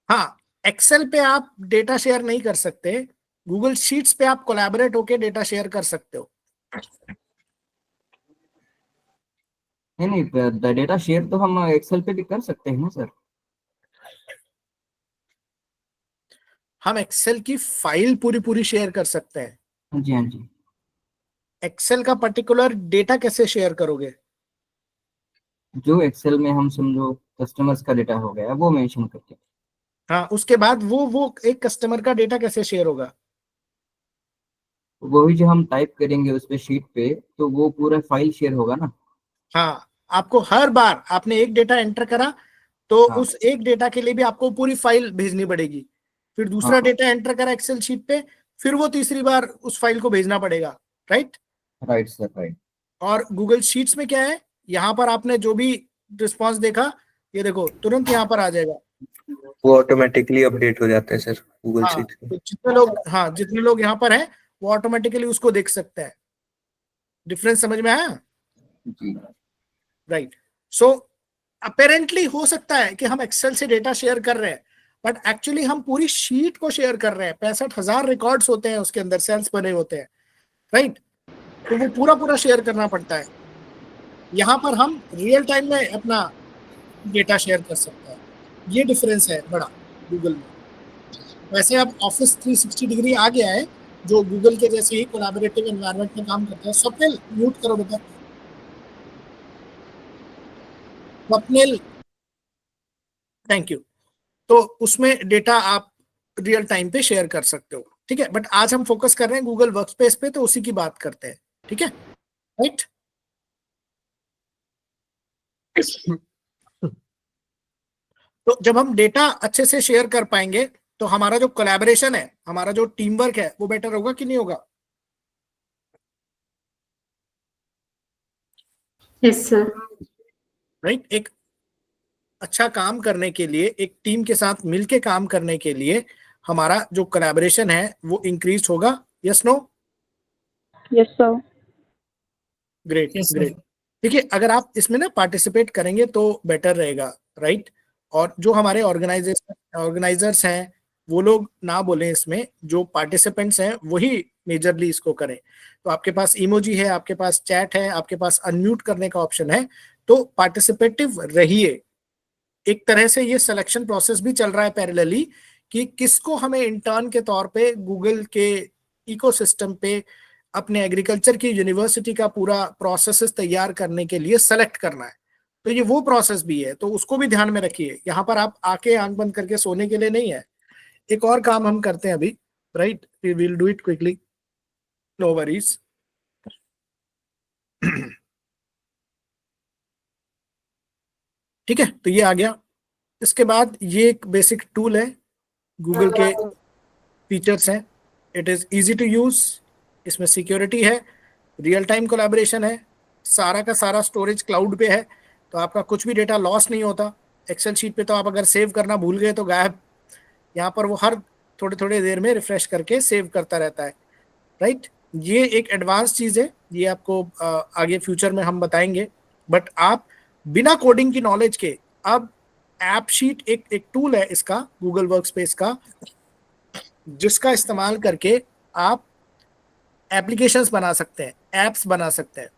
हाँ, Excel पे आप data share नहीं कर सकते, गूगल शीट्स पे आप कोलैबोरेट होके डेटा शेयर कर सकते हो। नहीं, डेटा शेयर तो हम एक्सेल पे भी कर सकते हैं ना सर। हम एक्सेल की फाइल पूरी पूरी शेयर कर सकते हैं। हाँ जी, हाँ जी। एक्सेल का पर्टिकुलर डेटा कैसे शेयर करोगे? जो एक्सेल में हम समझो कस्टमर्स का डेटा हो गया वो मेंशन करके। हाँ, उसके बाद वो एक कस्टमर का डेटा कैसे शेयर होगा? वही जो हम टाइप करेंगे उस पे शीट पे, तो वो पूरा फाइल शेयर होगा ना। हाँ, आपको हर बार आपने एक डेटा एंटर करा तो हाँ। उस एक डेटा के लिए भी आपको पूरी फाइल भेजनी पड़ेगी, फिर दूसरा हाँ। डेटा एंटर करा एक्सेल शीट पे, फिर वो तीसरी बार उस फाइल को भेजना पड़ेगा, राइट? Right sir, right. और गूगल शीट्स में क्या है, यहाँ पर आपने जो भी रिस्पॉन्स देखा, ये देखो तुरंत यहाँ पर आ जाएगा, वो ऑटोमेटिकली अपडेट हो जाता है सर गूगल हाँ, शीट तो जितने लोग यहाँ पर हैं वो ऑटोमेटिकली उसको देख सकते हैं। डिफरेंस समझ में आया? जी। राइट। सो अपेरेंटली हो सकता है कि हम एक्सेल से डेटा शेयर कर रहे हैं, बट एक्चुअली हम पूरी शीट को शेयर कर रहे हैं। 65,000 रिकॉर्ड्स होते हैं उसके अंदर, सेल्स बने होते हैं, राइट? तो वो पूरा पूरा शेयर करना पड़ता है। यहाँ पर हम रियल टाइम में अपना डेटा शेयर कर सकते हैं। ये डिफरेंस है बड़ा गूगल में। वैसे अब ऑफिस 360 डिग्री आ गया है जो गूगल के जैसे ही कोलैबोरेटिव एनवायरनमेंट में काम करते हैं। स्वप्निल म्यूट करो बेटा, स्वप्निल, थैंक यू। तो उसमें डेटा आप रियल टाइम पे शेयर कर सकते हो, ठीक है? बट आज हम फोकस कर रहे हैं गूगल वर्कस्पेस पे, तो उसी की बात करते हैं, ठीक है? राइट। तो जब हम डेटा अच्छे से शेयर कर पाएंगे तो हमारा जो कोलैबोरेशन है, हमारा जो टीम वर्क है, वो बेटर होगा कि नहीं होगा? Yes, sir. राइट। एक अच्छा काम करने के लिए, एक टीम के साथ मिलके काम करने के लिए हमारा जो कोलैबोरेशन है वो इंक्रीज होगा। Yes no? Yes, sir. Great Yes, sir. Great. देखिए, अगर आप इसमें ना पार्टिसिपेट करेंगे तो बेटर रहेगा, राइट? और जो हमारे ऑर्गेनाइजर्स हैं वो लोग ना बोलें इसमें, जो पार्टिसिपेंट्स हैं वही मेजरली इसको करें। तो आपके पास इमोजी है, आपके पास चैट है, आपके पास अनम्यूट करने का ऑप्शन है, तो पार्टिसिपेटिव रहिए। एक तरह से ये सिलेक्शन प्रोसेस भी चल रहा है पैरेलली कि किसको हमें इंटर्न के तौर पे गूगल के इकोसिस्टम पे अपने एग्रीकल्चर की यूनिवर्सिटी का पूरा प्रोसेस तैयार करने के लिए सेलेक्ट करना है। तो ये वो प्रोसेस भी है, तो उसको भी ध्यान में रखिए। यहाँ पर आप आके आंख बंद करके सोने के लिए नहीं है। एक और काम हम करते हैं अभी, right? We will do it quickly, no worries. ठीक है, तो ये आ गया। इसके बाद ये एक बेसिक टूल है, गूगल के फीचर्स हैं। It is easy to use, इसमें सिक्योरिटी है, रियल टाइम कोलैबोरेशन है, सारा का सारा स्टोरेज क्लाउड पे है, तो आपका कुछ भी डेटा लॉस नहीं होता। एक्सेल शीट पे तो आप अगर सेव करना भूल गए तो गायब, यहाँ पर वो हर थोड़े थोड़े देर में रिफ्रेश करके सेव करता रहता है, राइट? ये एक एडवांस चीज है, ये आपको आगे फ्यूचर में हम बताएंगे। बट आप बिना कोडिंग की नॉलेज के, अब ऐप शीट एक टूल है इसका, गूगल वर्कस्पेस का, जिसका इस्तेमाल करके आप एप्लीकेशंस बना सकते हैं, एप्स बना सकते हैं,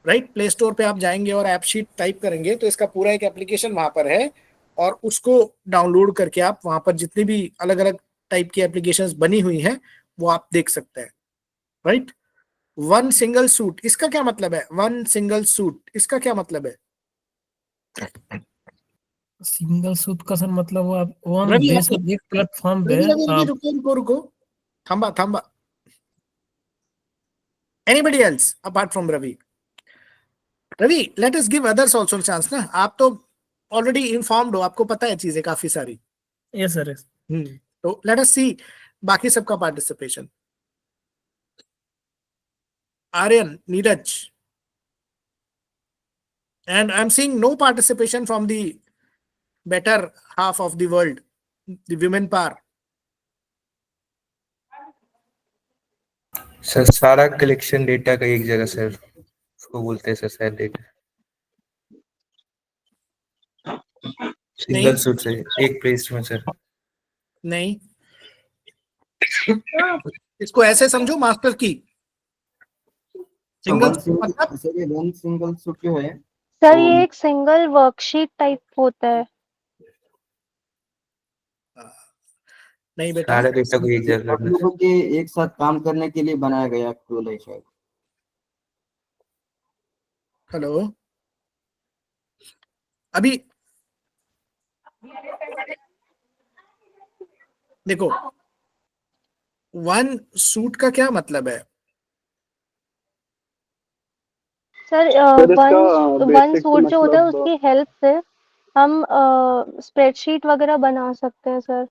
राइट? प्ले स्टोर पे आप जाएंगे और ऐप शीट टाइप करेंगे तो इसका पूरा एक एप्लीकेशन वहां पर है, और उसको डाउनलोड करके आप वहां पर जितनी भी अलग अलग टाइप की एप्लीकेशंस बनी हुई हैं वो आप देख सकते हैं, राइट? वन सिंगल सूट, इसका क्या मतलब है? वन सिंगल सूट, इसका क्या मतलब है? सिंगल सूट का सर मतलब वो आप वन रवि, बेस एक प्लेटफॉर्म पे रवि, रवि, आप रुको रुको रुको, थांबा थांबा। Anybody else apart from Ravi? Ravi, let us give others also chance ना। आप तो ऑलरेडी इन्फॉर्म्ड हो, आपको पता है चीजें काफी सारी। Yes sir. तो लेट अस सी बाकी सबका participation. Aryan, Neeraj, and I'm seeing no participation from the better half of the world, the women power. Sir सारा कलेक्शन डेटा का एक जगह सर, उसको बोलते हैं सर शायद डेटा। सिंगल सूट से एक पेज में सर। नहीं, इसको ऐसे समझो, मास्टर की सिंगल मतलब वन सिंगल सूट जो है सर ये एक सिंगल वर्कशीट टाइप होता है। नहीं बेटा, सारे डेटा को एक जगह आप करना। लोगों के एक साथ काम करने के लिए बनाया गया टूल है शायद। हेलो, अभी देखो, वन सूट का क्या मतलब है? सर वन सूट जो होता है उसकी हेल्प से हम स्प्रेडशीट वगैरह बना सकते हैं सर।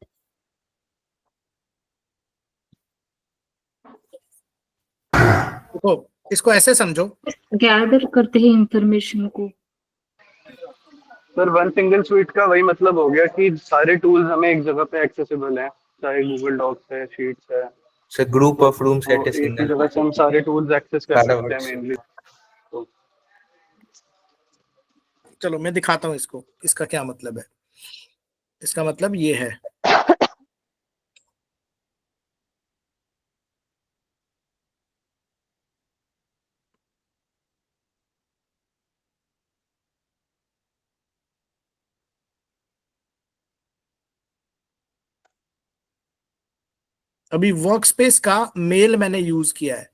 देखो, इसको ऐसे समझो, गैदर करते हैं इंफॉर्मेशन को। सर वन सिंगल स्वीट का वही मतलब हो गया कि सारे टूल्स हमें एक जगह पे एक्सेसिबल हैं, चाहे गूगल डॉक्स है, शीट्स है, सर ग्रुप ऑफ रूम तो सेट है एक ही सिंगल। जगह से हम सारे टूल्स एक्सेस कर सारा सकते हैं वर्क्स। मेनली। चलो मैं दिखाता हूं इसको, इसका क्या मतलब है। इसका मतलब ये है, अभी वर्कस्पेस का मेल मैंने यूज किया है,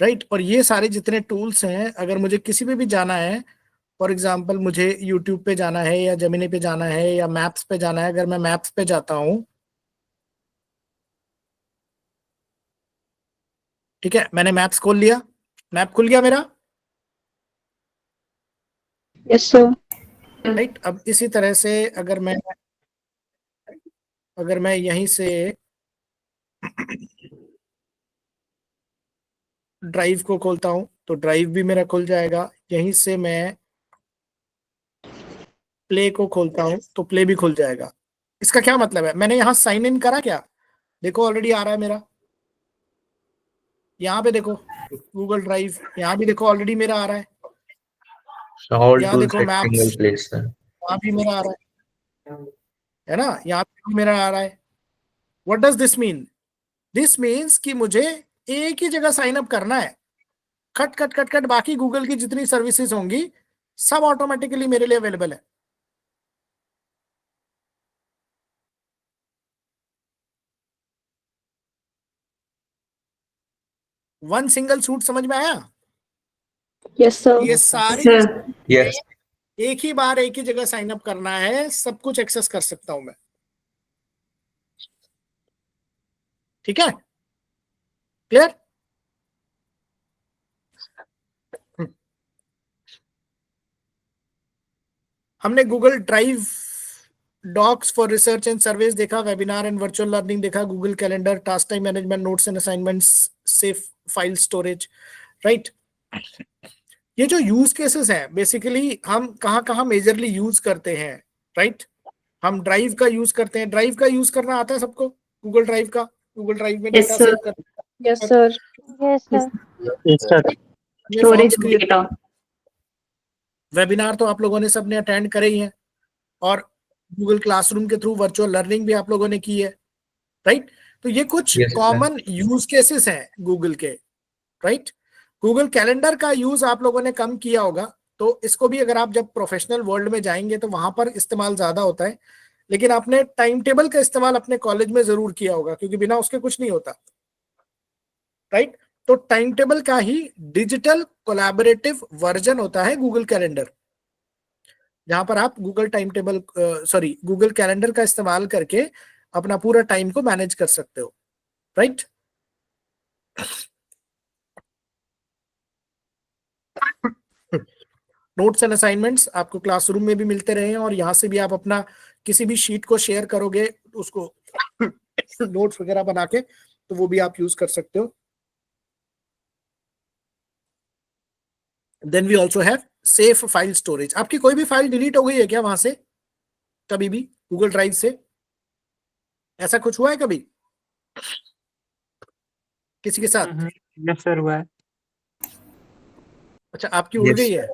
राइट। और ये सारे जितने टूल्स हैं, अगर मुझे किसी पे भी जाना है, फॉर एग्जाम्पल मुझे यूट्यूब पे जाना है या जेमिनी पे जाना है या मैप्स पे जाना है, अगर मैं मैप्स पे जाता हूं, ठीक है, मैंने मैप्स खोल लिया, मैप खुल गया मेरा, यस सर। राइट। अब इसी तरह से अगर मैं यहीं से ड्राइव को खोलता हूं तो ड्राइव भी मेरा खुल जाएगा, यहीं से मैं प्ले को खोलता हूं तो प्ले भी खुल जाएगा। इसका क्या मतलब है? मैंने यहां साइन इन करा क्या? देखो ऑलरेडी आ रहा है मेरा, यहाँ पे देखो गूगल ड्राइव, यहाँ भी देखो ऑलरेडी मेरा आ रहा है, ऑल यहाँ टूल्स देखो at single maps, place sir. यहाँ भी मेरा आ रहा है ना, यहाँ भी मेरा आ रहा है। What does this mean? This means कि मुझे एक ही जगह साइन अप करना है, कट कट कट कट, बाकी गूगल की जितनी सर्विसेज होंगी सब ऑटोमेटिकली मेरे लिए अवेलेबल है। वन सिंगल सूट समझ में आया? Yes sir. ये सारी सर यस। एक ही बार एक ही जगह साइन अप करना है, सब कुछ एक्सेस कर सकता हूं मैं, ठीक है, क्लियर? हमने Google drive, docs for research and surveys देखा, वेबिनार एंड वर्चुअल लर्निंग देखा, Google calendar, task time management, notes and assignments, safe file storage, right. ये जो यूज केसेस हैं बेसिकली हम कहाँ कहाँ मेजरली यूज करते हैं, राइट। हम ड्राइव का यूज करते हैं, ड्राइव का यूज करना आता है सबको, गूगल ड्राइव का, गूगल ड्राइव में डेटा यस सर। सेव कर, yes sir. Yes sir. Storage data. Webinar तो आप लोगों ने सबने अटेंड करे ही हैं, और गूगल क्लासरूम के थ्रू वर्चुअल लर्निंग भी आप लोगों ने की है, राइट। तो ये कुछ Yes, sir. Common use cases हैं गूगल के, राइट। गूगल कैलेंडर का यूज आप लोगों ने कम किया होगा, तो इसको भी अगर आप जब प्रोफेशनल वर्ल्ड में जाएंगे तो वहां पर इस्तेमाल ज्यादा होता है, लेकिन आपने टाइम टेबल का इस्तेमाल अपने कॉलेज में जरूर किया होगा, क्योंकि बिना उसके कुछ नहीं होता, राइट। तो टाइम टेबल का ही डिजिटल कोलैबोरेटिव वर्जन होता है गूगल कैलेंडर, जहां पर आप Google time table Google calendar का इस्तेमाल करके अपना पूरा टाइम को मैनेज कर सकते हो, राइट। नोट्स एंड असाइनमेंट्स आपको क्लासरूम में भी मिलते रहे हैं, और यहाँ से भी आप अपना किसी भी शीट को शेयर करोगे उसको नोट्स वगैरह बना के, तो वो भी आप यूज कर सकते हो। Then we also have safe file storage. आपकी कोई भी फाइल डिलीट हो गई है क्या वहां से कभी भी गूगल ड्राइव से? ऐसा कुछ हुआ है कभी? किसी के साथ? यस सर हुआ है। अच्छा, आपकी उड़ Yes. गई है?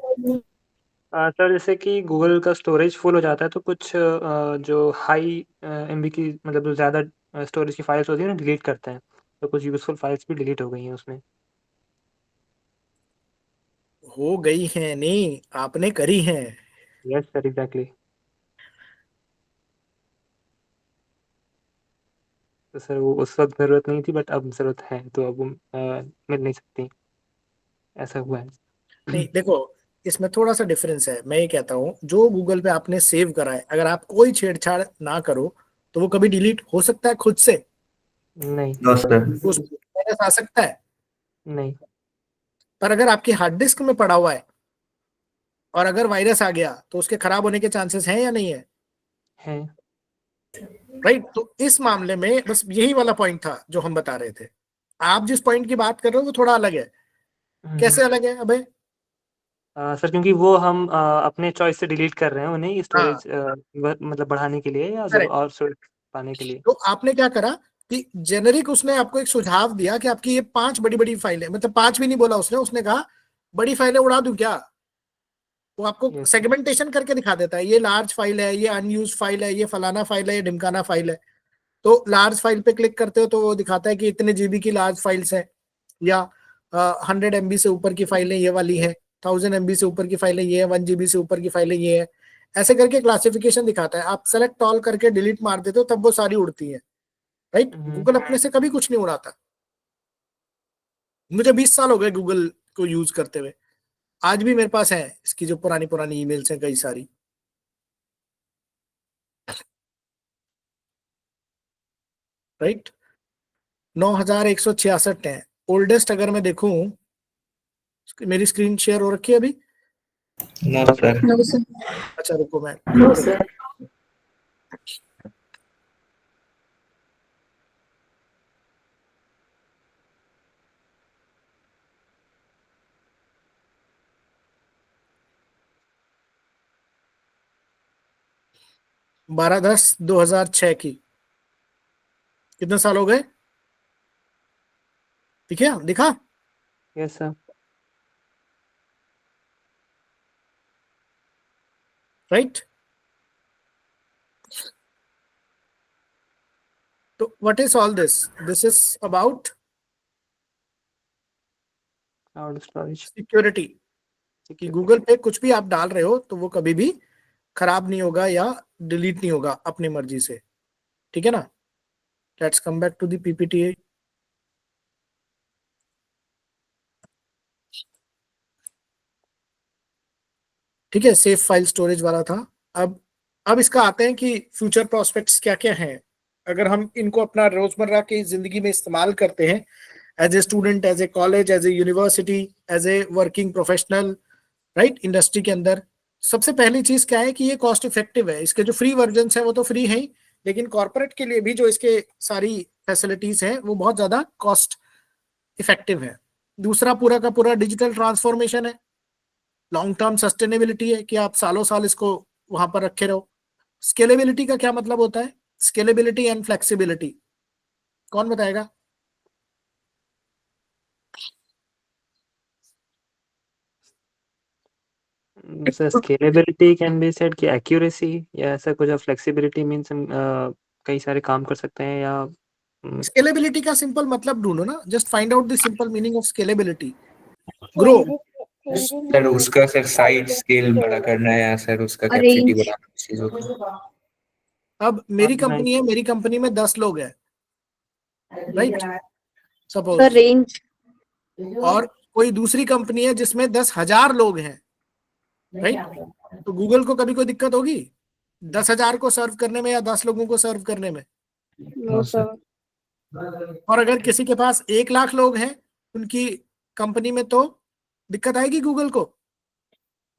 सर जैसे कि गूगल का स्टोरेज फुल हो जाता है तो कुछ जो हाई एमबी की मतलब जो ज़्यादा स्टोरेज की फाइल्स होती है ना डिलीट करते हैं, तो कुछ यूजफुल फाइल्स भी डिलीट हो गई हैं उसमें। हो गई है नहीं, आपने करी है। Yes sir exactly. तो सर वो उस वक्त ज़रूरत नहीं थी बट अब ज़रूरत है तो अब वो मिल नहीं सकती, ऐसा हुआ है। नहीं देखो, इसमें थोड़ा सा डिफरेंस है। मैं ये कहता हूँ जो गूगल पे आपने सेव करा है, अगर आप कोई छेड़छाड़ ना करो तो वो कभी डिलीट हो सकता है खुद से? नहीं No, sir. उसमें वायरस आ सकता है। नहीं। पर अगर आपकी हार्ड डिस्क में पड़ा हुआ है और अगर वायरस आ गया तो उसके खराब होने के चांसेस हैं या नहीं है? है। राइट। तो इस मामले में बस यही वाला पॉइंट था जो हम बता रहे थे। आप जिस पॉइंट की बात कर रहे हो वो थोड़ा अलग है। कैसे अलग है अबे? सर क्योंकि वो हम अपने चॉइस से डिलीट कर रहे हैं उन्हें हाँ, स्टोरेज मतलब बढ़ाने के लिए या जब करेक्ट। और स्टोरेज पाने के लिए। तो आपने क्या करा कि जेनेरिक उसने आपको एक सुझाव दिया कि आपकी ये 5 बड़ी बड़ी फाइलें, मतलब 5 भी नहीं बोला उसने कहा बड़ी फाइलें उड़ा दूं क्या? वो आपको Yes. सेगमेंटेशन करके दिखा देता है, ये लार्ज फाइल है, ये अनयूज फाइल है, ये फलाना फाइल है, ये ढिमकाना फाइल है। तो लार्ज फाइल पे क्लिक करते हो तो वो दिखाता है कि इतने जीबी की लार्ज फाइल्स है, या 100 MB से ऊपर की फाइलें ये वाली है, 1000 MB से ऊपर की फाइलें ये है, 1 GB से ऊपर की फाइलें ये है। ऐसे करके क्लासिफिकेशन दिखाता है। आप सेलेक्ट ऑल करके डिलीट मार देते हो तब वो सारी उड़ती है। राइट। गूगल अपने से कभी कुछ नहीं उड़ाता। मुझे 20 साल हो गए गूगल को यूज करते हुए। आज भी मेरे पास है इसकी जो पुरानी पुरानी ईमेल्स हैं कई सारी। राइट। 9166 है ओल्डेस्ट। अगर मैं देखूं, मेरी स्क्रीन शेयर हो रखी है अभी? No, sir. No, sir. अच्छा रुको, मैं No, sir. 12/10/2006 की। कितने साल हो गए? दिखा दिखा? Yes sir. राइट। तो what is all this? This is about cloud storage security. कि गूगल पे कुछ भी आप डाल रहे हो तो वो कभी भी खराब नहीं होगा या डिलीट नहीं होगा अपनी मर्जी से। ठीक है ना? Let's come back to the PPT. ठीक है, सेफ फाइल स्टोरेज वाला था। अब इसका आते हैं कि फ्यूचर प्रोस्पेक्ट्स क्या क्या हैं अगर हम इनको अपना रोजमर्रा की जिंदगी में इस्तेमाल करते हैं, as a student, as a college, as a university, as a working professional, right, industry के अंदर। सबसे पहली चीज क्या है कि ये कॉस्ट इफेक्टिव है। इसके जो फ्री वर्जन है वो तो फ्री है ही, लेकिन कॉर्पोरेट के लिए भी जो इसके सारी फैसिलिटीज हैं वो बहुत ज्यादा कॉस्ट इफेक्टिव है। दूसरा पूरा का पूरा डिजिटल ट्रांसफॉर्मेशन है, लॉन्ग टर्म सस्टेनेबिलिटी है कि आप सालों साल इसको वहां पर रखे रहो। स्केलेबिलिटी का क्या मतलब होता है? स्केलेबिलिटी एंड फ्लेक्सिबिलिटी कौन बताएगा? Sir scalability can be said कि एक्यूरेसी या ऐसा कुछ। फ्लेक्सिबिलिटी मींस हम कई सारे काम कर सकते हैं या स्केलेबिलिटी का सिंपल मतलब ढूंढो ना, just find out the simple meaning of scalability. Grow. Sir उसका सर साइज स्केल बड़ा करना है या सर उसका कैपेसिटी बढ़ाना चीजों का। अब मेरी कंपनी है, मेरी कंपनी में 10 लोग हैं, राइट, सपोज। रेंज। और कोई दूसरी कंपनी है जिसमें 10,000 लोग हैं, राइट। तो गूगल को कभी कोई दिक्कत होगी 10,000 को सर्व करने में या 10 लोगों को सर्व करने में? No, sir. और अगर किसी के पास 1,00,000 लोग हैं उनकी कंपनी में, तो दिक्कत आएगी गूगल को?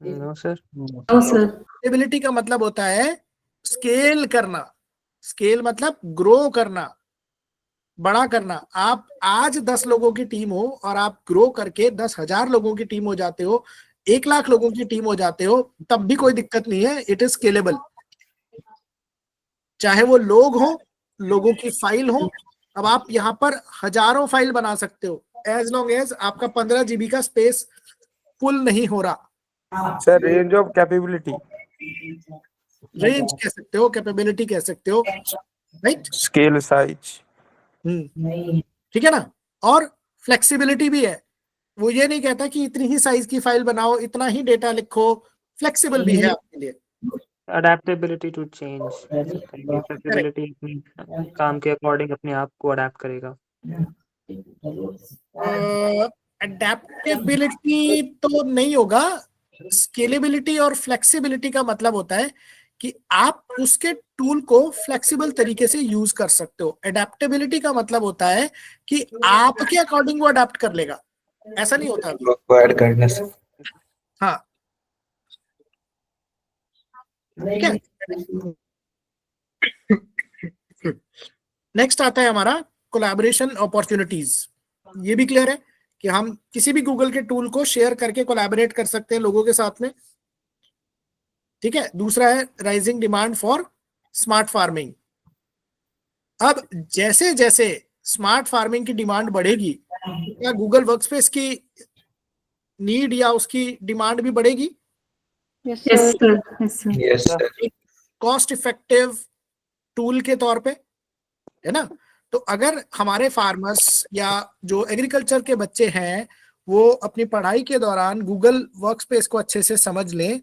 No sir. No, sir. Scalability का मतलब होता है स्केल करना। स्केल मतलब ग्रो करना, बड़ा करना। आप आज 10 लोगों की टीम हो और आप ग्रो करके 10,000 लोगों की टीम हो जाते हो, 1,00,000 लोगों की टीम हो जाते हो, तब भी कोई दिक्कत नहीं है। It is scalable. चाहे वो लोग हो, लोगों की फाइल हो, अब आप यहाँ पर हजारों फाइल बना सकते हो एज लॉन्ग एज आपका 15 GB का स्पेस फुल नहीं हो रहा। Sir range of capability, range कह सकते हो, कैपेबिलिटी कह सकते हो, राइट? स्केल साइज, ठीक है ना। और फ्लेक्सिबिलिटी भी है, वो ये नहीं कहता कि इतनी ही साइज की फाइल बनाओ, इतना ही डेटा लिखो, फ्लेक्सिबल भी है आपके लिए। अडेप्टेबिलिटी टू चेंज, फ्लेक्सिबिलिटी अपनी काम के अकॉर्डिंग अपने आप को अडेप्ट करेगा। अडेप्टेबिलिटी तो नहीं होगा, स्केलेबिलिटी और फ्लेक्सिबिलिटी का मतलब होता है कि आप उसके टूल को फ्लेक्सिबल तरीके से यूज कर सकते हो। अडेप्टेबिलिटी का मतलब होता है कि आपके अकॉर्डिंग वो अडेप्ट कर लेगा, ऐसा नहीं होता अभी। को ऐड करने से। हाँ, ठीक है। नेक्स्ट आता है हमारा कोलैबोरेशन अपॉर्चुनिटीज। ये भी क्लियर है कि हम किसी भी गूगल के टूल को शेयर करके कोलैबोरेट कर सकते हैं लोगों के साथ में, ठीक है। दूसरा है rising demand for smart farming. अब जैसे जैसे स्मार्ट फार्मिंग की डिमांड बढ़ेगी, क्या गूगल वर्कस्पेस की नीड या उसकी डिमांड भी बढ़ेगी? Yes sir, yes sir. Yes sir. Cost effective tool के तौर पे, है ना। तो अगर हमारे फार्मर्स या जो एग्रीकल्चर के बच्चे हैं वो अपनी पढ़ाई के दौरान गूगल वर्कस्पेस को अच्छे से समझ लें,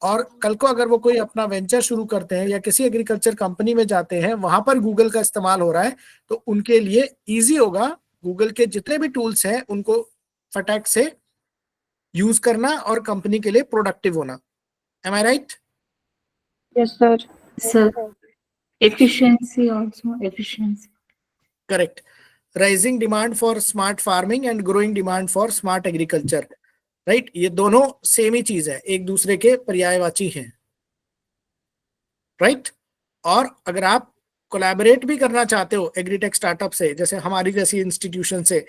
और कल को अगर वो कोई अपना वेंचर शुरू करते हैं या किसी एग्रीकल्चर कंपनी में जाते हैं, वहां पर गूगल का इस्तेमाल हो रहा है, तो उनके लिए इजी होगा गूगल के जितने भी टूल्स हैं उनको फटाक से यूज करना और कंपनी के लिए प्रोडक्टिव होना। Am I right? Yes sir. Sir, efficiency also, efficiency. Correct. Rising demand for smart farming and growing demand for smart agriculture, right. ये दोनों सेम ही चीज है, एक दूसरे के पर्यायवाची हैं, राइट। और अगर आप कोलैबोरेट भी करना चाहते हो एग्रीटेक स्टार्टअप से, जैसे हमारी जैसी इंस्टीट्यूशन से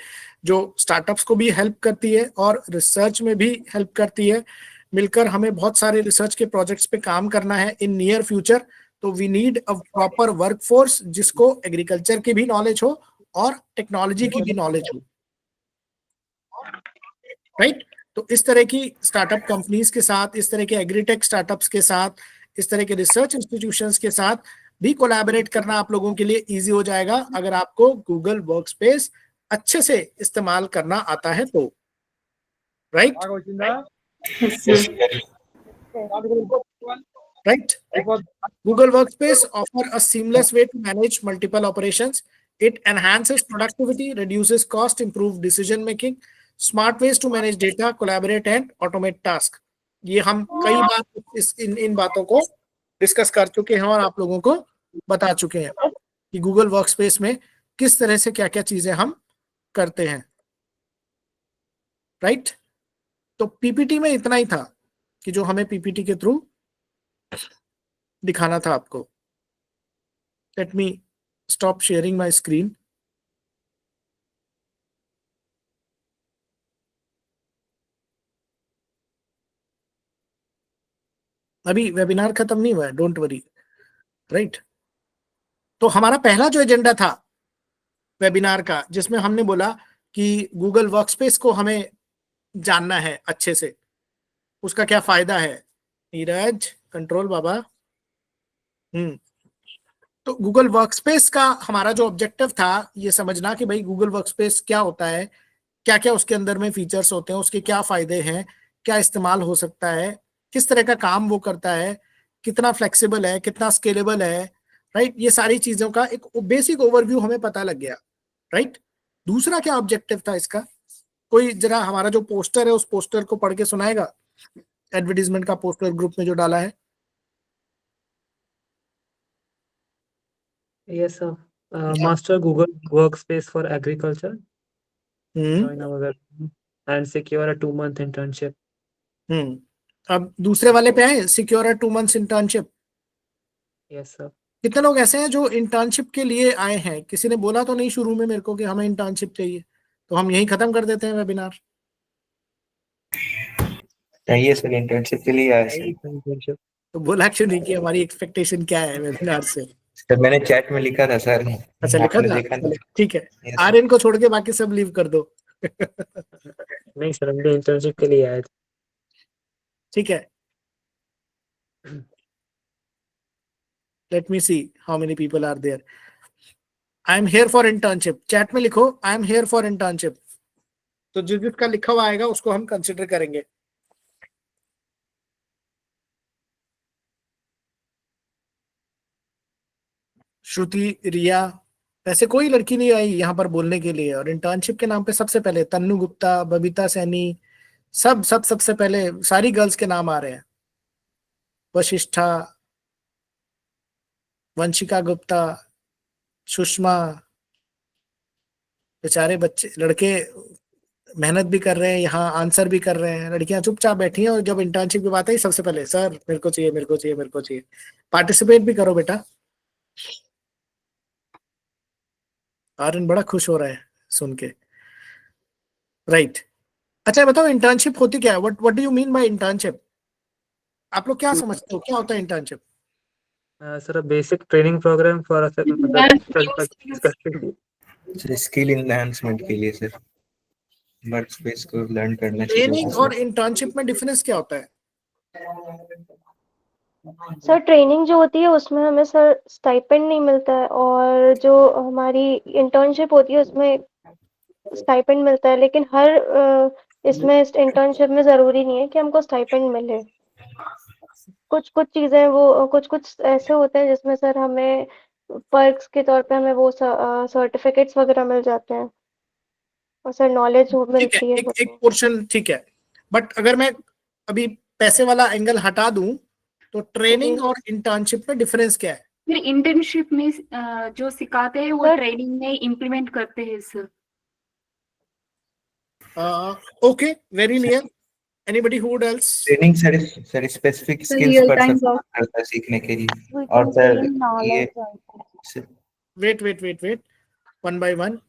जो स्टार्टअप्स को भी हेल्प करती है और रिसर्च में भी हेल्प करती है, मिलकर हमें बहुत सारे रिसर्च के प्रोजेक्ट्स पे काम करना है इन नियर फ्यूचर, तो we need a proper workforce जिसको एग्रीकल्चर की भी नॉलेज हो और टेक्नोलॉजी की भी नॉलेज हो, राइट। तो इस तरह की स्टार्टअप कंपनीज के साथ, इस तरह के एग्रीटेक स्टार्टअप्स के साथ, इस तरह के रिसर्च इंस्टीट्यूशंस के साथ भी कोलैबोरेट करना आप लोगों के लिए इजी हो जाएगा अगर आपको गूगल वर्कस्पेस अच्छे से इस्तेमाल करना आता है तो, right. Yes, sir. Right? Google Workspace offer a seamless way to manage multiple operations. It enhances productivity, reduces cost, improves decision making, smart ways to manage data, collaborate and automate task. ये हम कई बार इन बातों को discuss कर चुके हैं और आप लोगों को बता चुके हैं कि Google Workspace में किस तरह से क्या क्या चीजें हम करते हैं, राइट। तो पीपीटी में इतना ही था कि जो हमें पीपीटी के थ्रू दिखाना था आपको। Let me stop sharing my screen. अभी वेबिनार खत्म नहीं हुआ है, डोंट वरी, राइट। तो हमारा पहला जो एजेंडा था वेबिनार का, जिसमें हमने बोला कि गूगल वर्कस्पेस को हमें जानना है अच्छे से, उसका क्या फायदा है। नीरज कंट्रोल बाबा। तो गूगल वर्कस्पेस का हमारा जो ऑब्जेक्टिव था ये समझना कि भाई गूगल वर्कस्पेस क्या होता है, क्या क्या उसके अंदर में फीचर्स होते हैं, उसके क्या फायदे हैं, क्या इस्तेमाल हो सकता है, किस तरह का काम वो करता है, कितना फ्लेक्सिबल है, कितना स्केलेबल है, राइट। ये सारी चीजों का एक बेसिक ओवरव्यू हमें पता लग गया, राइट। दूसरा क्या ऑब्जेक्टिव था इसका, कोई जरा हमारा जो पोस्टर है उस पोस्टर को पढ़ के सुनाएगा, एडवर्टीजमेंट का पोस्टर ग्रुप में जो डाला है। Yes, sir. Master Google Workspace for Agriculture. Join our website and secure a 2-month internship. अब दूसरे वाले पे आए, secure 2 months internship. Yes, sir. कितने लोग ऐसे हैं जो इंटर्नशिप के लिए आए हैं? किसी ने बोला तो नहीं शुरू में मेरे को कि हमें इंटर्नशिप चाहिए, तो हम यही खत्म कर देते हैं वेबिनार। चाहिए सर, इंटर्नशिप के लिए आया सर। तो बोला क्यों नहीं कि हमारी एक्सपेक्टेशन क्या है वेबिनार से? सर मैंने चैट में लिखा था सर। अच्छा लिखा आपने था, देखा नहीं? ठीक है। Yes, sir. आर्यन को छोड़ के बाकी सब लीव कर दो। नहीं सर, हम भी इंटर्नशिप के लिए आए थे। ठीक है, let me see how many people are there. I am here for internship, chat में लिखो I am here for internship. तो जिसका लिखा हुआ आएगा उसको हम कंसिडर करेंगे। श्रुति, रिया, वैसे कोई लड़की नहीं आई यहाँ पर बोलने के लिए। और इंटर्नशिप के नाम पे सबसे पहले तन्नू गुप्ता, बबीता सैनी, सबसे पहले सारी गर्ल्स के नाम आ रहे हैं। वशिष्ठा, वंशिका गुप्ता, सुषमा। बेचारे बच्चे लड़के मेहनत भी कर रहे हैं, यहाँ आंसर भी कर रहे हैं। लड़कियां चुपचाप बैठी हैं और जब इंटर्नशिप की बात आई सबसे पहले सर मेरे को चाहिए, मेरे को चाहिए, मेरे को चाहिए। पार्टिसिपेट भी करो बेटा। आर्यन बड़ा खुश हो रहा है सुन के। राइट, अच्छा बताओ इंटर्नशिप होती क्या है? What do you mean by internship? आप लोग क्या समझते हो, क्या होता है internship? Sir basic training program for skill enhancement के लिए सर, वर्क स्पेस को लर्न करना चाहिए। ट्रेनिंग और इंटर्नशिप में डिफरेंस क्या होता है? सर ट्रेनिंग जो होती है उसमें हमें सर स्टाइपेंड नहीं मिलता है, और जो हमारी इंटर्नशिप होती है उसमें स्टाइपेंड मिलता है। लेकिन हर इसमें इंटर्नशिप में जरूरी नहीं है कि हमको स्टाइपेंड मिले। कुछ कुछ चीजें वो कुछ ऐसे होते हैं जिसमें सर हमें पर्क्स के तौर पे हमें वो सर्टिफिकेट्स वगैरह मिल जाते हैं और सर नॉलेज मिलती है। एक पोर्शन ठीक है, बट अगर मैं अभी पैसे वाला एंगल हटा दूं तो ट्रेनिंग और इंटर्नशिप में डिफरेंस क्या है? फिर इंटर्नशिप में जो सिखाते हैं वो सर ट्रेनिंग में इम्प्लीमेंट करते हैं sir. Okay, very clear. Anybody who else? Training sir specific skills पर सपोर्ट करता है सीखने के लिए। और सर ये वेट वन बाय वन।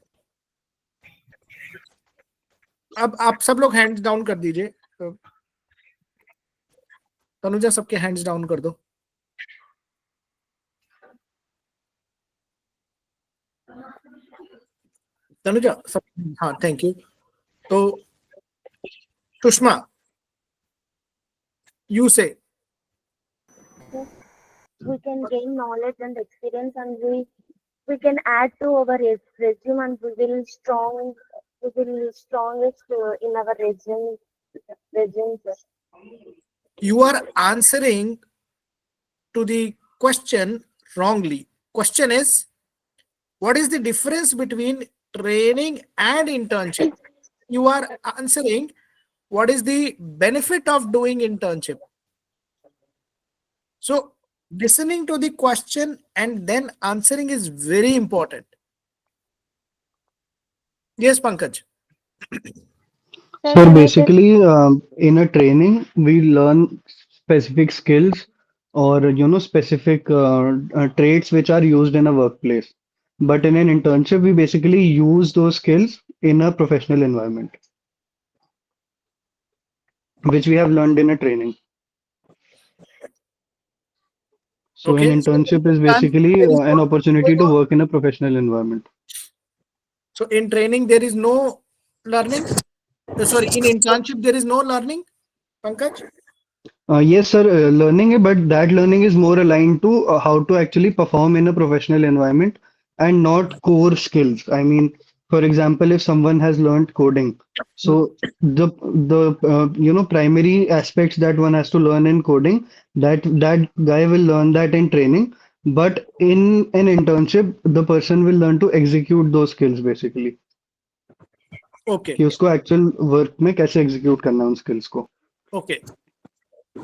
अब आप सब लोग हैंड्स डाउन कर दीजिए। तनुजा सबके हैंड्स डाउन कर दो। तनुजा सब, हाँ थैंक यू। तो सुषमा, यू से। We can gain knowledge and experience, and we can add to our resume, and we will strongest in our resumes. You are answering to the question wrongly. Question is, what is the difference between training and internship? You are answering what is the benefit of doing internship. So listening to the question and then answering is very important. Yes, Pankaj. So basically, in a training, we learn specific skills or specific traits which are used in a workplace. But in an internship, we basically use those skills in a professional environment, which we have learned in a training. So Okay, an internship is basically an opportunity to work in a professional environment. So in training, there is no learning. Sorry, in internship, there is no learning, Pankaj? Yes, sir, learning, but that learning is more aligned to how to actually perform in a professional environment and not core skills. I mean, for example, if someone has learned coding, so the primary aspects that one has to learn in coding, that guy will learn that in training, but in an internship, the person will learn to execute those skills basically. Okay. कि उसको actual work में कैसे execute करना है उन skills को। Okay.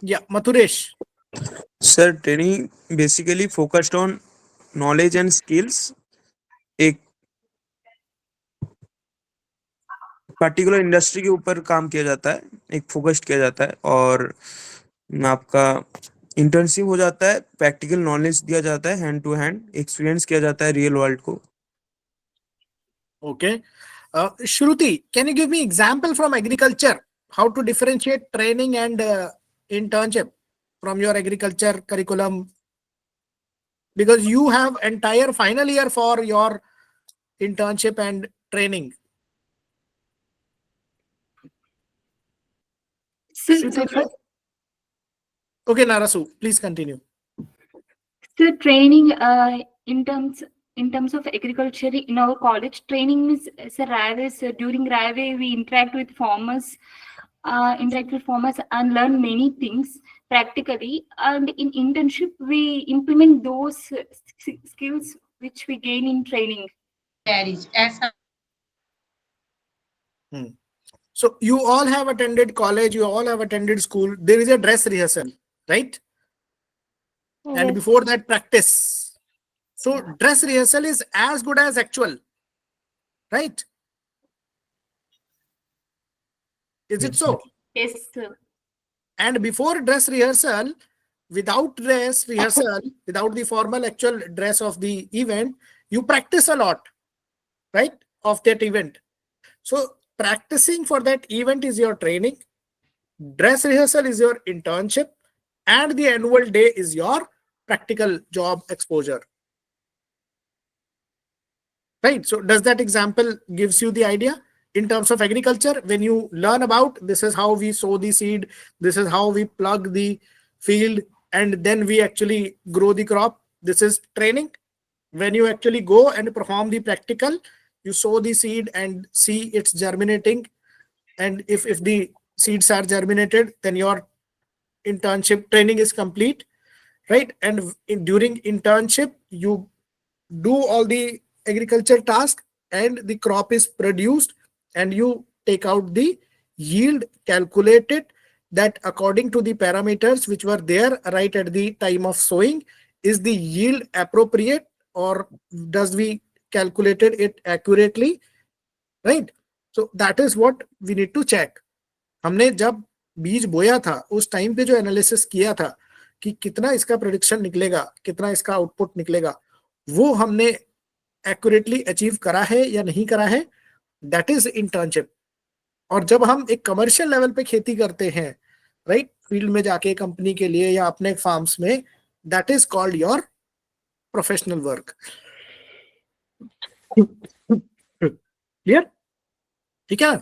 Yeah, Mathuresh. Sir, training basically focused on knowledge and skills. एक particular industry के ऊपर काम किया जाता है, एक फोकस्ड किया जाता है। और आपका इंटर्नशिप हो जाता है, प्रैक्टिकल नॉलेज दिया जाता है, हैंड टू हैंड एक्सपीरियंस किया जाता है रियल वर्ल्ड को। Okay. Shruti, can you give me example from agriculture? How to differentiate training and internship from your agriculture curriculum? because you have entire final year for your internship and training. Okay, Narasu, please continue. So training in terms of agriculture in our college, training is during Railway we interact with farmers and learn many things practically, and in internship we implement those skills which we gain in training. So you all have attended college, you all have attended school. There is a dress rehearsal, right? And Yes. before that, practice. So dress rehearsal is as good as actual, right? Is it so? Yes, sir. And before dress rehearsal, without dress rehearsal, without the formal actual dress of the event, you practice a lot, right? Of that event. So practicing for that event is your training. Dress rehearsal is your internship. And the annual day is your practical job exposure. Right? So does that example gives you the idea? In terms of agriculture, when you learn about this is how we sow the seed, this is how we plug the field, and then we actually grow the crop. This is training. When you actually go and perform the practical, you sow the seed and see it's germinating. And if the seeds are germinated, then your internship training is complete, right? And during internship, you do all the agriculture task and the crop is produced, and you take out the yield, calculated that according to the parameters which were there right at the time of sowing, is the yield appropriate or does we calculated it accurately, right? So that is what we need to check. हमने जब बीज बोया था उस time पे जो analysis किया था कि कितना इसका प्रेडिक्शन निकलेगा, कितना इसका आउटपुट निकलेगा, वो हमने एक्यूरेटली अचीव करा है या नहीं करा है, दैट इज इंटर्नशिप. और जब हम एक कमर्शियल लेवल पे खेती करते हैं, राइट, फील्ड में जाके कंपनी के लिए या अपने फार्म्स में, that is called your professional work. Clear? ठीक है.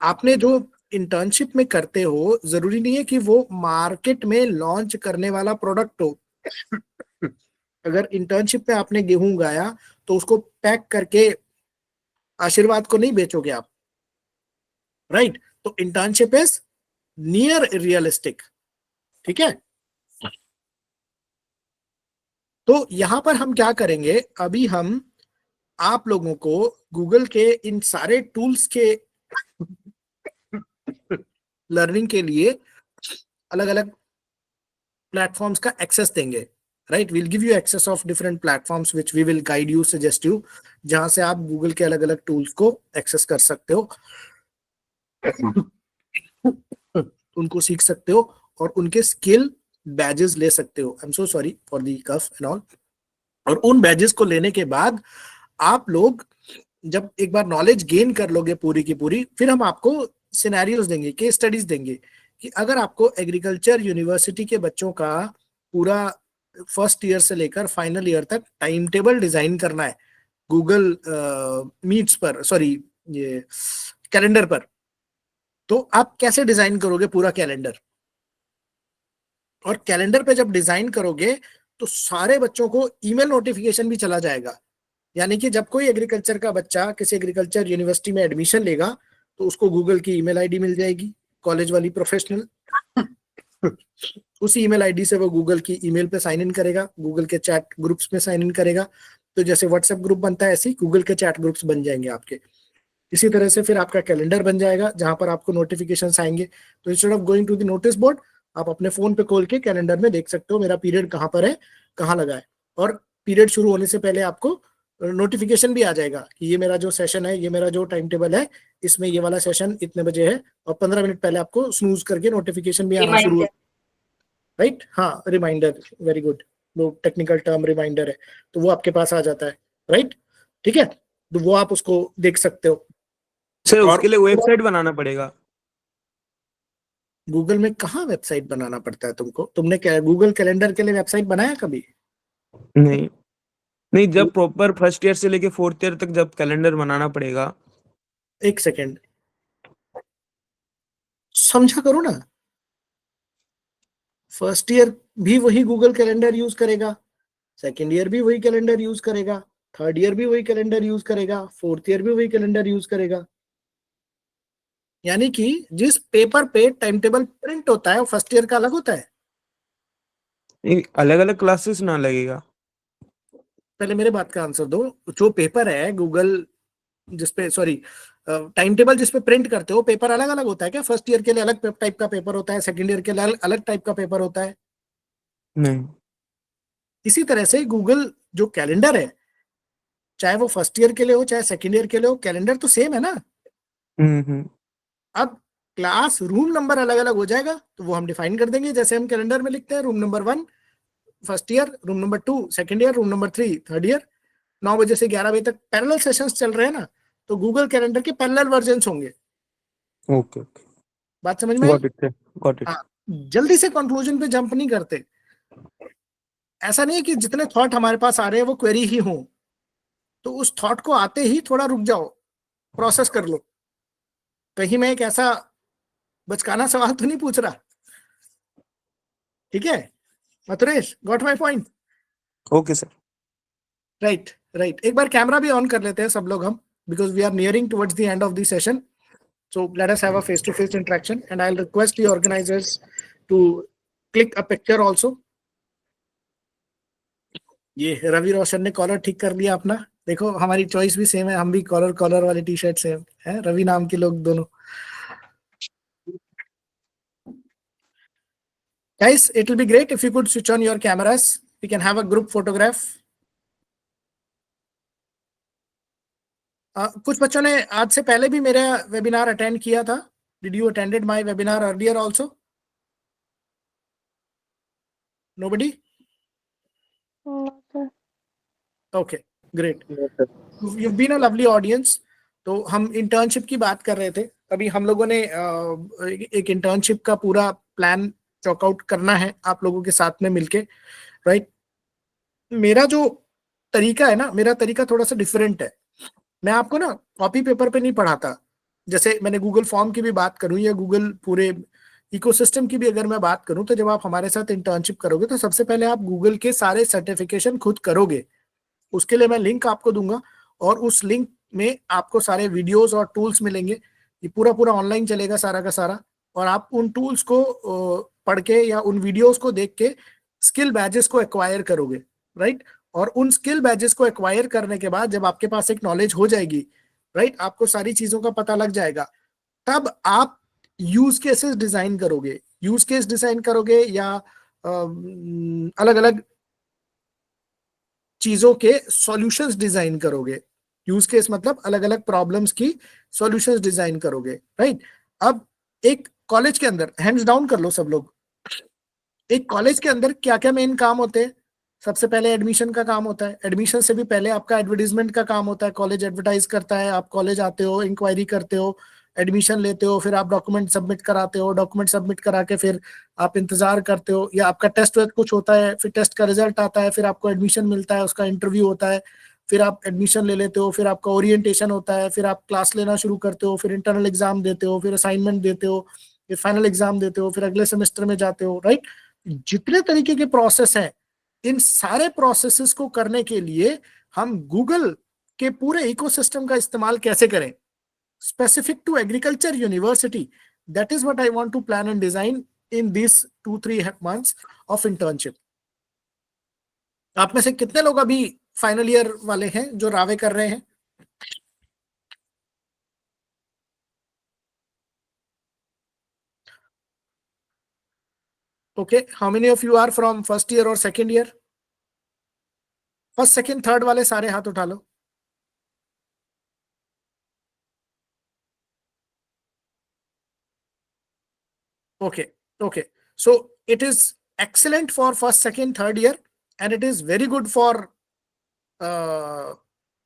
आपने जो इंटर्नशिप में करते हो, जरूरी नहीं है कि वो मार्केट में लॉन्च करने वाला प्रोडक्ट हो. अगर इंटर्नशिप में आपने गेहूं उगाया तो उसको पैक करके आशीर्वाद को नहीं बेचोगे आप, राइट? तो इंटर्नशिप इज नियर रियलिस्टिक. ठीक है. तो यहां पर हम क्या करेंगे, अभी हम आप लोगों को गूगल के इन सारे टूल्स के लर्निंग के लिए अलग अलग प्लेटफॉर्म्स का एक्सेस देंगे, right? Will give you access of different platforms which we will guide you, suggest you, जहां से आप गूगल के अलग अलग टूल्स को एक्सेस कर सकते हो, उनको सीख सकते हो और उनके स्किल बैजेस ले सकते हो. I am so sorry for the cough and all. और उन बैजेस को लेने के बाद आप लोग जब एक बार नॉलेज गेन कर लोगे पूरी की पूरी, फिर हम आपको सिनेरियोस देंगे, केस स्टडीज देंगे कि अगर आपको एग्रीकल्चर यूनिवर्सिटी के बच्चों का पूरा फर्स्ट ईयर से लेकर फाइनल ईयर तक टाइम टेबल डिजाइन करना है गूगल मीट्स पर, सॉरी ये कैलेंडर पर, तो आप कैसे डिजाइन करोगे पूरा कैलेंडर? और कैलेंडर पे जब डिजाइन करोगे तो सारे बच्चों को ईमेल नोटिफिकेशन भी चला जाएगा. यानी कि जब कोई एग्रीकल्चर का बच्चा किसी एग्रीकल्चर यूनिवर्सिटी में एडमिशन लेगा तो उसको गूगल की ईमेल आईडी मिल जाएगी, कॉलेज वाली प्रोफेशनल. उसी ईमेल आईडी से वो गूगल की ईमेल पे साइन इन करेगा, गूगल के चैट ग्रुप्स में साइन इन करेगा. तो जैसे व्हाट्सएप ग्रुप बनता है ऐसे ही गूगल के चैट ग्रुप्स बन जाएंगे आपके. इसी तरह से फिर आपका कैलेंडर बन जाएगा जहां पर आपको नोटिफिकेशंस आएंगे. तो instead of going to the notice board, आप अपने फोन पे खोल के कैलेंडर में देख सकते हो मेरा पीरियड कहाँ पर है, कहाँ लगा है. और पीरियड शुरू होने से पहले आपको नोटिफिकेशन भी आ जाएगा कि ये मेरा जो सेशन है, ये मेरा जो टाइम टेबल है, इसमें ये वाला सेशन इतने बजे है. और 15 मिनट पहले आपको स्नूज करके नोटिफिकेशन भी आना शुरू, राइट? हाँ, रिमाइंडर, वेरी गुड. वो टेक्निकल टर्म रिमाइंडर है, तो वो आपके पास आ जाता है, राइट? ठीक है. तो वो आप उसको देख सकते हो. सर उसके लिए वेबसाइट बनाना पड़ेगा. गूगल में कहाँ वेबसाइट बनाना पड़ता है तुमको? तुमने गूगल कैलेंडर के लिए वेबसाइट बनाया कभी? नहीं नहीं, जब प्रॉपर फर्स्ट ईयर से लेके फोर्थ ईयर तक जब कैलेंडर बनाना पड़ेगा। एक सेकेंड, समझा करो ना। फर्स्ट ईयर भी वही गूगल कैलेंडर यूज करेगा, सेकेंड ईयर भी वही कैलेंडर यूज करेगा, थर्ड ईयर भी वही कैलेंडर यूज करेगा, फोर्थ ईयर भी वही कैलेंडर यूज करेगा। यानी कि जिस पेपर पे टाइम टेबल प्रिंट होता है वो फर्स्ट ईयर का अलग होता है। अलग अलग क्लासेस ना लगेगा। पहले मेरे बात का आंसर दो। जो पेपर है गूगल जिसपे, सॉरी, टाइम टेबल जिसपे प्रिंट करते हो, पेपर अलग अलग होता है क्या? फर्स्ट ईयर के लिए अलग टाइप का पेपर होता है, सेकंड ईयर के लिए अलग टाइप का पेपर होता है? नहीं। इसी तरह से गूगल जो कैलेंडर है, चाहे वो फर्स्ट ईयर के लिए हो चाहे सेकंड ईयर के लिए हो, कैलेंडर तो सेम है ना। अब क्लास रूम नंबर अलग अलग हो जाएगा तो वो हम डिफाइन कर देंगे, जैसे हम कैलेंडर में लिखते हैं room number 1 first year, room number 2 second year, room number 3 third year. 9 बजे से 11 बजे तक पैरेलल सेशंस चल रहे हैं ना, तो गूगल कैलेंडर के पैरेलल वर्जन्स होंगे। ओके ओके, बात समझ में आई? Got it. हाँ, जल्दी से कंक्लूजन पे जंप नहीं करते। ऐसा नहीं है कि जितने थॉट हमारे पास आ रहे हैं वो क्वेरी ही हो, तो उस थॉट को आते ही थोड़ा रुक जाओ, प्रोसेस कर लो। कहीं मैं एक ऐसा बचकाना सवाल तो नहीं पूछ रहा, ठीक है? Mathuresh, got my point? Okay sir. Right right. एक बार कैमरा भी ऑन कर लेते हैं सब लोग हम, because we are nearing towards the end of the session. So let us have a face-to-face interaction, and I'll request the organizers to click a picture also. ये रवि रोशन ने कॉलर ठीक कर लिया अपना। देखो हमारी चॉइस भी सेम है, हम भी कॉलर वाली टी शर्ट सेम है, रवि नाम के लोग दोनों। Guys, it will be great if you could switch on your cameras. We can have a group photograph. कुछ बच्चों ने आज से पहले भी मेरा वेबिनार अटेंड किया था। Did you attended my webinar earlier also? Nobody? No, sir. Okay, great. You've been a lovely audience. तो हम इंटर्नशिप की बात कर रहे थे। अभी हम लोगों ने एक इंटर्नशिप का पूरा प्लान चॉकआउट करना है आप लोगों के साथ में मिलके, राइट? मेरा जो तरीका है ना, मेरा तरीका थोड़ा सा डिफरेंट है। मैं आपको ना कॉपी पेपर पे नहीं पढ़ाता। जैसे मैंने गूगल फॉर्म की भी बात करूं या गूगल पूरे इकोसिस्टम की भी अगर मैं बात करूं, तो जब आप हमारे साथ इंटर्नशिप करोगे तो सबसे पहले आप गूगल के सारे सर्टिफिकेशन खुद करोगे। उसके लिए मैं लिंक आपको दूंगा और उस लिंक में आपको सारे वीडियोस और टूल्स मिलेंगे। ये पूरा ऑनलाइन चलेगा सारा का सारा, और आप उन टूल्स को पढ़ के या उन वीडियोस को देख के स्किल बैजेस को एक्वायर करोगे, राइट? और उन स्किल बैजेस को एक्वायर करने के बाद जब आपके पास एक नॉलेज हो जाएगी, राइट, आपको सारी चीजों का पता लग जाएगा, तब आप यूज केसेस डिजाइन करोगे। यूज केस डिजाइन करोगे या अलग अलग चीजों के सॉल्यूशंस डिजाइन करोगे। यूज केस मतलब अलग अलग प्रॉब्लम्स की सॉल्यूशंस डिजाइन करोगे, राइट? अब एक कॉलेज के अंदर, हैंड्स डाउन कर लो सब लोग, एक कॉलेज के अंदर क्या क्या मेन काम होते हैं? सबसे पहले एडमिशन का काम होता है। एडमिशन से भी पहले आपका एडवर्टाइजमेंट का काम होता है। कॉलेज एडवर्टाइज करता है, आप कॉलेज आते हो, इंक्वायरी करते हो, एडमिशन लेते हो, फिर आप डॉक्यूमेंट सबमिट कराते हो, डॉक्यूमेंट सबमिट करा के फिर आप इंतजार करते हो, या आपका टेस्ट वेस्ट कुछ होता है, फिर टेस्ट का रिजल्ट आता है, फिर आपको एडमिशन मिलता है, उसका इंटरव्यू होता है, फिर आप एडमिशन ले लेते हो, फिर आपका ओरिएंटेशन होता है, फिर आप क्लास लेना शुरू करते हो, फिर इंटरनल एग्जाम देते हो, फिर असाइनमेंट देते हो, फिर फाइनल एग्जाम देते हो, फिर अगले सेमेस्टर में जाते हो, राइट? जितने तरीके के प्रोसेस हैं, इन सारे प्रोसेसेस को करने के लिए हम गूगल के पूरे इकोसिस्टम का इस्तेमाल कैसे करें, specific to agriculture university, that is what I want to plan and design in these 2-3 months of internship. आप में से कितने लोग अभी फाइनल ईयर वाले हैं जो रावे कर रहे हैं? Okay, how many of you are from first year or second year? First second third वाले सारे हाथ उठा लो। Okay, so it is excellent for first second third year and it is very good for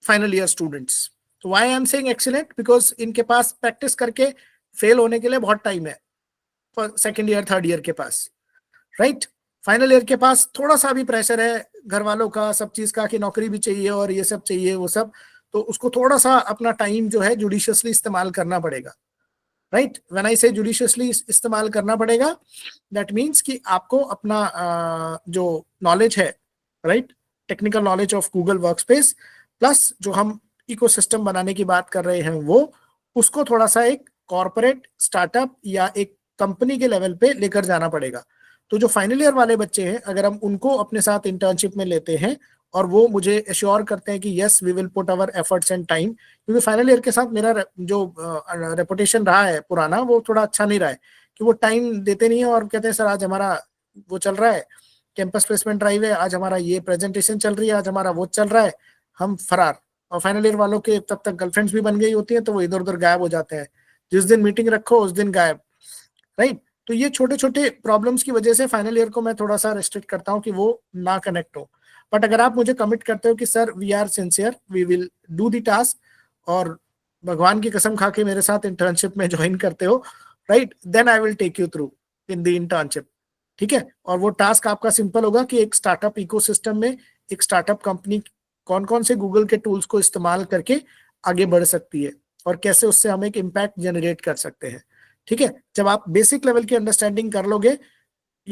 final year students. So why I am saying excellent, because इनके पास practice करके fail होने के लिए बहुत टाइम है सेकेंड ईयर थर्ड ईयर के पास, right? Final year के पास थोड़ा सा भी प्रेशर है, घर वालों का, सब चीज का, कि नौकरी भी चाहिए और ये सब चाहिए वो सब, तो उसको थोड़ा सा अपना टाइम जो है जुडिशियसली इस्तेमाल करना पड़ेगा, राइट। व्हेन आई से जुडिशियसली इस्तेमाल करना पड़ेगा, दैट मीन्स कि आपको अपना जो नॉलेज है, right, technical knowledge of Google workspace plus जो हम इकोसिस्टम बनाने की बात कर रहे हैं वो, उसको थोड़ा सा एक कॉर्पोरेट स्टार्टअप या एक कंपनी के लेवल पे लेकर जाना पड़ेगा। तो जो फाइनल ईयर वाले बच्चे हैं, अगर हम उनको अपने साथ इंटर्नशिप में लेते हैं और वो मुझे एश्योर करते हैं कि yes we will put our efforts and time, क्योंकि फाइनल ईयर के साथ मेरा जो रेपुटेशन रहा है पुराना, वो थोड़ा अच्छा नहीं रहा है कि वो टाइम देते नहीं है और कहते हैं सर आज हमारा वो चल रहा है, कैंपस प्लेसमेंट ड्राइव है, आज हमारा ये प्रेजेंटेशन चल रही है, आज हमारा वो चल रहा है, हम फरार। और फाइनल ईयर वालों के तब तक गर्लफ्रेंड्स भी बन गई होती है, तो वो इधर उधर गायब हो जाते हैं, जिस दिन मीटिंग रखो उस दिन गायब, राइट। तो ये छोटे छोटे प्रॉब्लम्स की वजह से फाइनल ईयर को मैं थोड़ा सा रेस्ट्रिक्ट करता हूँ कि वो ना कनेक्ट हो। बट अगर आप मुझे कमिट करते हो कि sir we are sincere, we will do the task, और भगवान की कसम खा के मेरे साथ इंटर्नशिप में ज्वाइन करते हो, right, then I will take you through in the internship, ठीक है। और वो टास्क आपका सिंपल होगा कि एक स्टार्टअप इकोसिस्टम में एक स्टार्टअप कंपनी कौन कौन से गूगल के टूल्स को इस्तेमाल करके आगे बढ़ सकती है और कैसे उससे हम एक इम्पैक्ट जनरेट कर सकते हैं, ठीक है। जब आप बेसिक लेवल की अंडरस्टैंडिंग कर लोगे,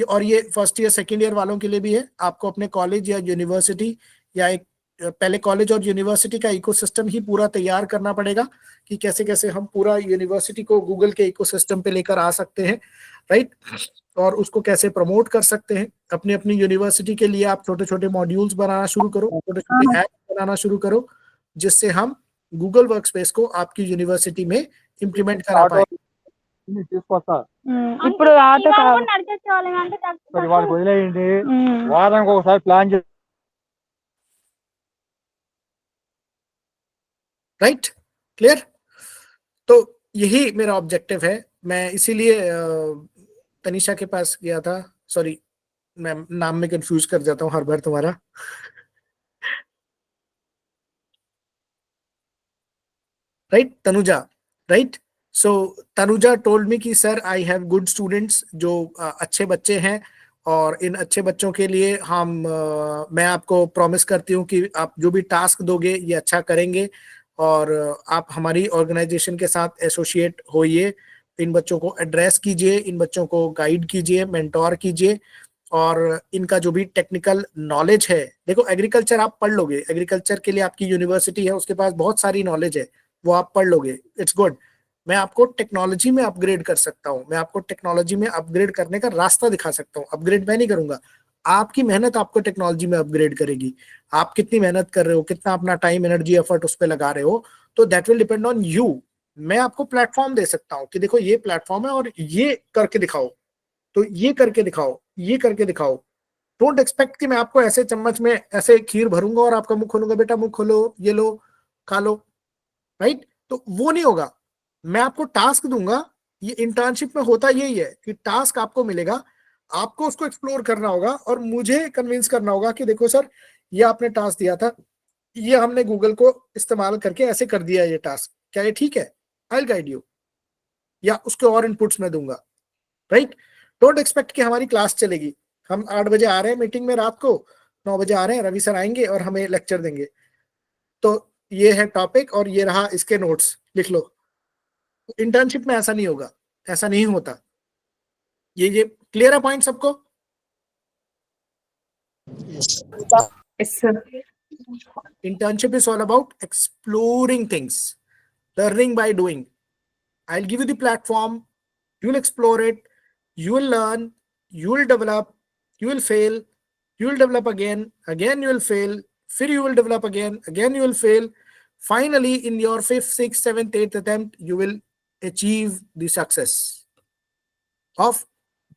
और ये फर्स्ट ईयर सेकेंड ईयर वालों के लिए भी है, आपको अपने कॉलेज या यूनिवर्सिटी या एक पहले कॉलेज और यूनिवर्सिटी का इकोसिस्टम ही पूरा तैयार करना पड़ेगा कि कैसे कैसे हम पूरा यूनिवर्सिटी को गूगल के इकोसिस्टम पे लेकर आ सकते हैं, राइट, और उसको कैसे प्रमोट कर सकते हैं। अपनी अपनी यूनिवर्सिटी के लिए आप छोटे छोटे मॉड्यूल्स बनाना शुरू करो, छोटे छोटे ऐप बनाना शुरू करो, जिससे हम गूगल वर्कस्पेस को आपकी यूनिवर्सिटी में इंप्लीमेंट करा पाए। ఇప్పుడు ఆట వాడికి వదిలేయండి, వారానికి ఒకసారి ప్లాన్ చేసి राइट, क्लियर। तो यही मेरा ऑब्जेक्टिव है। मैं इसीलिए तनिषा के पास गया था, सॉरी मैं नाम में कंफ्यूज कर जाता हूँ हर बार तुम्हारा, राइट, तनुजा, राइट। सो तनुजा टोल्ड मी कि sir I have good students, जो अच्छे बच्चे हैं, और इन अच्छे बच्चों के लिए मैं आपको प्रॉमिस करती हूँ कि आप जो भी टास्क दोगे ये अच्छा करेंगे, और आप हमारी ऑर्गेनाइजेशन के साथ एसोसिएट होइए, इन बच्चों को एड्रेस कीजिए, इन बच्चों को गाइड कीजिए, मेंटोर कीजिए, और इनका जो भी टेक्निकल नॉलेज है, देखो एग्रीकल्चर आप पढ़ लोगे, एग्रीकल्चर के लिए आपकी यूनिवर्सिटी है, उसके पास बहुत सारी नॉलेज है, वो आप पढ़ लोगे, इट्स गुड। मैं आपको टेक्नोलॉजी में अपग्रेड कर सकता हूँ, मैं आपको टेक्नोलॉजी में अपग्रेड करने का रास्ता दिखा सकता हूँ। अपग्रेड मैं नहीं करूंगा, आपकी मेहनत आपको टेक्नोलॉजी में अपग्रेड करेगी। आप कितनी मेहनत कर रहे हो, कितना अपना टाइम एनर्जी एफर्ट उस पर लगा रहे हो, तो that will depend on you. मैं आपको प्लेटफॉर्म दे सकता हूँ कि देखो ये प्लेटफॉर्म है और ये करके दिखाओ, तो ये करके दिखाओ, ये करके दिखाओ। डोंट एक्सपेक्ट कि मैं आपको ऐसे चम्मच में ऐसे खीर भरूंगा और आपका मुंह खोलूंगा, बेटा मुंह खोलो, ये लो, खा लो, राइट, तो वो नहीं होगा। मैं आपको टास्क दूंगा, ये इंटर्नशिप में होता यही है कि टास्क आपको मिलेगा, आपको उसको एक्सप्लोर करना होगा और मुझे कन्विंस करना होगा कि देखो सर ये आपने टास्क दिया था, ये हमने गूगल को इस्तेमाल करके ऐसे कर दिया ये टास्क, क्या ये ठीक है, आई विल गाइड यू, या उसके और इनपुट्स मैं दूंगा, राइट। डोंट एक्सपेक्ट कि हमारी क्लास चलेगी, हम 8 बजे आ रहे हैं मीटिंग में, रात को 9 बजे आ रहे हैं, रवि सर आएंगे और हमें लेक्चर देंगे, तो ये है टॉपिक और ये रहा इसके नोट्स, लिख लो। इंटर्नशिप में ऐसा नहीं होगा, ऐसा नहीं होता। ये क्लियर है पॉइंट सबको? Internship is all about exploring things, learning by doing. I'll give you the platform, you will explore it, you will learn, you will develop, you will fail, you will develop again you will fail, फिर you will develop again you will fail. Finally, in your 5th, 6th, 7th, 8th attempt, you will achieve the success of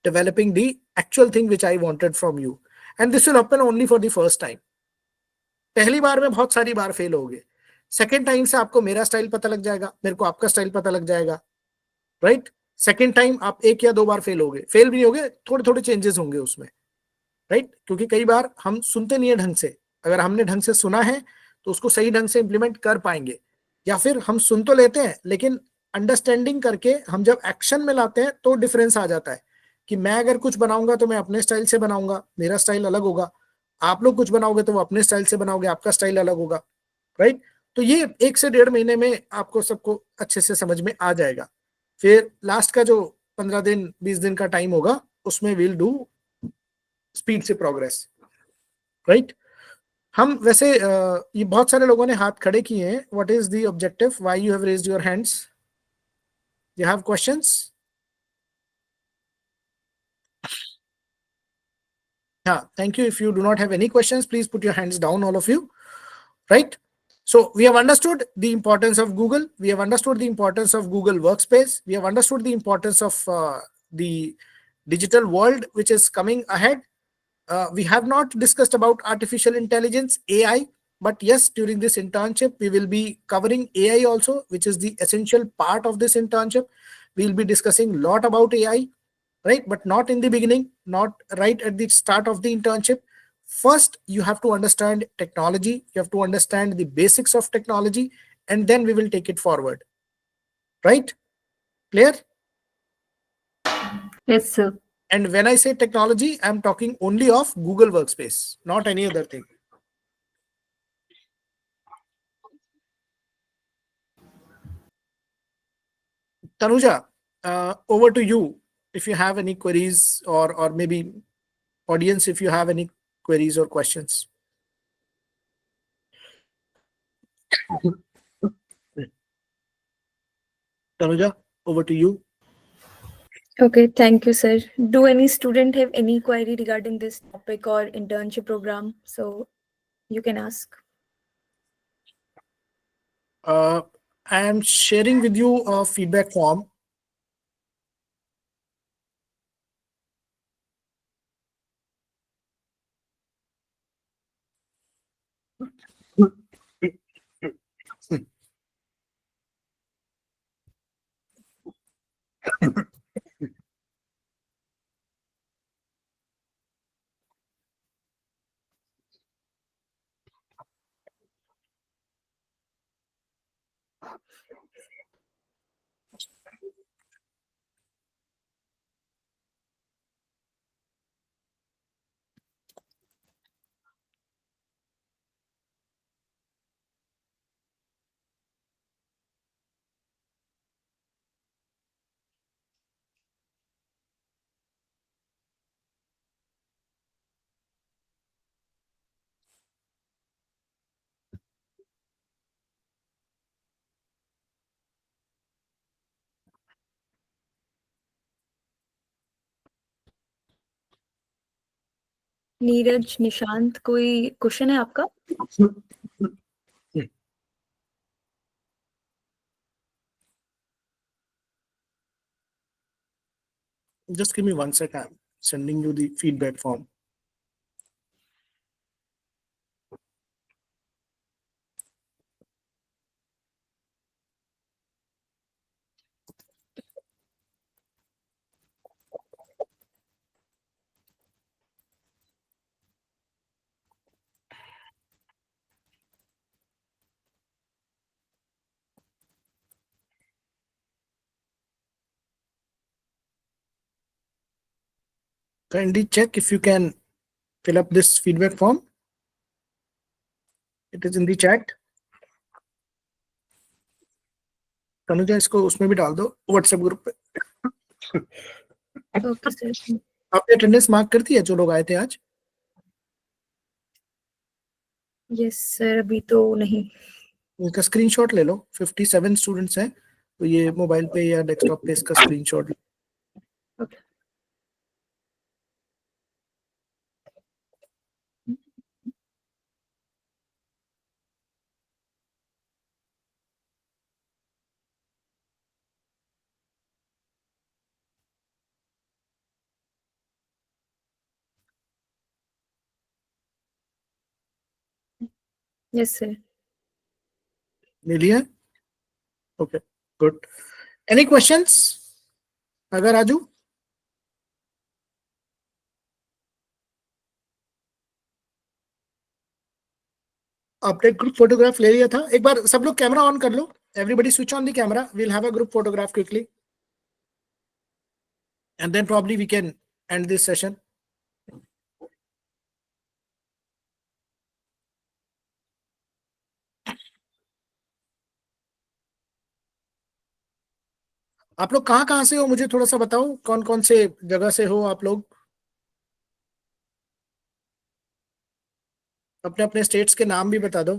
developing the actual thing which I wanted from you. And this will happen only for the first time. पहली बार में बहुत सारी बार fail होगे, second time से आपको मेरा style पता लग जाएगा, मेरे को आपका स्टाइल पता लग जाएगा, राइट। सेकेंड टाइम आप 1 या 2 बार फेल होगे, फेल भी नहीं होगे, थोड़े थोड़े चेंजेस होंगे उसमें, राइट। क्योंकि कई बार हम सुनते नहीं है ढंग से, अगर हमने ढंग से सुना है तो उसको सही ढंग से इंप्लीमेंट कर पाएंगे, या फिर हम सुन तो लेते हैं लेकिन अंडरस्टैंडिंग करके हम जब एक्शन में लाते हैं तो डिफरेंस आ जाता है कि मैं अगर कुछ बनाऊंगा तो मैं अपने स्टाइल से बनाऊंगा, मेरा स्टाइल अलग होगा, आप लोग कुछ बनाओगे तो वो अपने स्टाइल से बनाओगे, आपका स्टाइल अलग होगा, राइट? तो ये 1 से 1.5 महीने में आपको सबको अच्छे से समझ में आ जाएगा। फिर लास्ट का जो 15 दिन 20 दिन का टाइम होगा उसमें विल डू स्पीड से प्रोग्रेस, राइट? हम वैसे ये बहुत सारे लोगों ने हाथ खड़े किए हैं। What is the objective, why you have raised your hands? You have questions? Yeah, thank you. If you do not have any questions, please put your hands down, all of you, right? So we have understood the importance of Google. We have understood the importance of Google Workspace. We have understood the importance of the digital world which is coming ahead. We have not discussed about artificial intelligence, AI, but yes, during this internship, we will be covering AI also, which is the essential part of this internship. We will be discussing a lot about AI, right? But not in the beginning, not right at the start of the internship. First, you have to understand technology. You have to understand the basics of technology, and then we will take it forward. Right? Clear? Yes, sir. And when I say technology, I'm talking only of Google Workspace, not any other thing. Tanuja, over to you. If you have any queries, or maybe audience, if you have any queries or questions. Tanuja, over to you. Okay, thank you, sir. Do any student have any query regarding this topic or internship program? So you can ask. I am sharing with you a feedback form. Neeraj, Nishant, कोई question है आपका? Just give me 1 second. I'm sending you the feedback form. Kindly check if you can fill up this feedback form. It is in the chat. Tanuja, इसको उसमें भी डाल दो, WhatsApp group पे। Okay sir. आपने अटेंडेंस मार्क कर दी है जो लोग आए थे आज? यस सर, अभी तो नहीं। इसका स्क्रीनशॉट ले लो। 57 स्टूडेंट्स हैं, तो ये मोबाइल पे या डेस्कटॉप पे इसका स्क्रीनशॉट। ओके। Yes sir. ले लिया? Okay, good. Any questions? अगर राजू, आपने ग्रुप फोटोग्राफ ले लिया था? एक बार सब लोग कैमरा ऑन कर लो। Everybody switch on the camera. We'll have a group photograph quickly, and then probably we can end this session. आप लोग कहाँ से हो, मुझे थोड़ा सा बताओ, कौन कौन से जगह से हो आप लोग? अपने अपने स्टेट्स के नाम भी बता दो।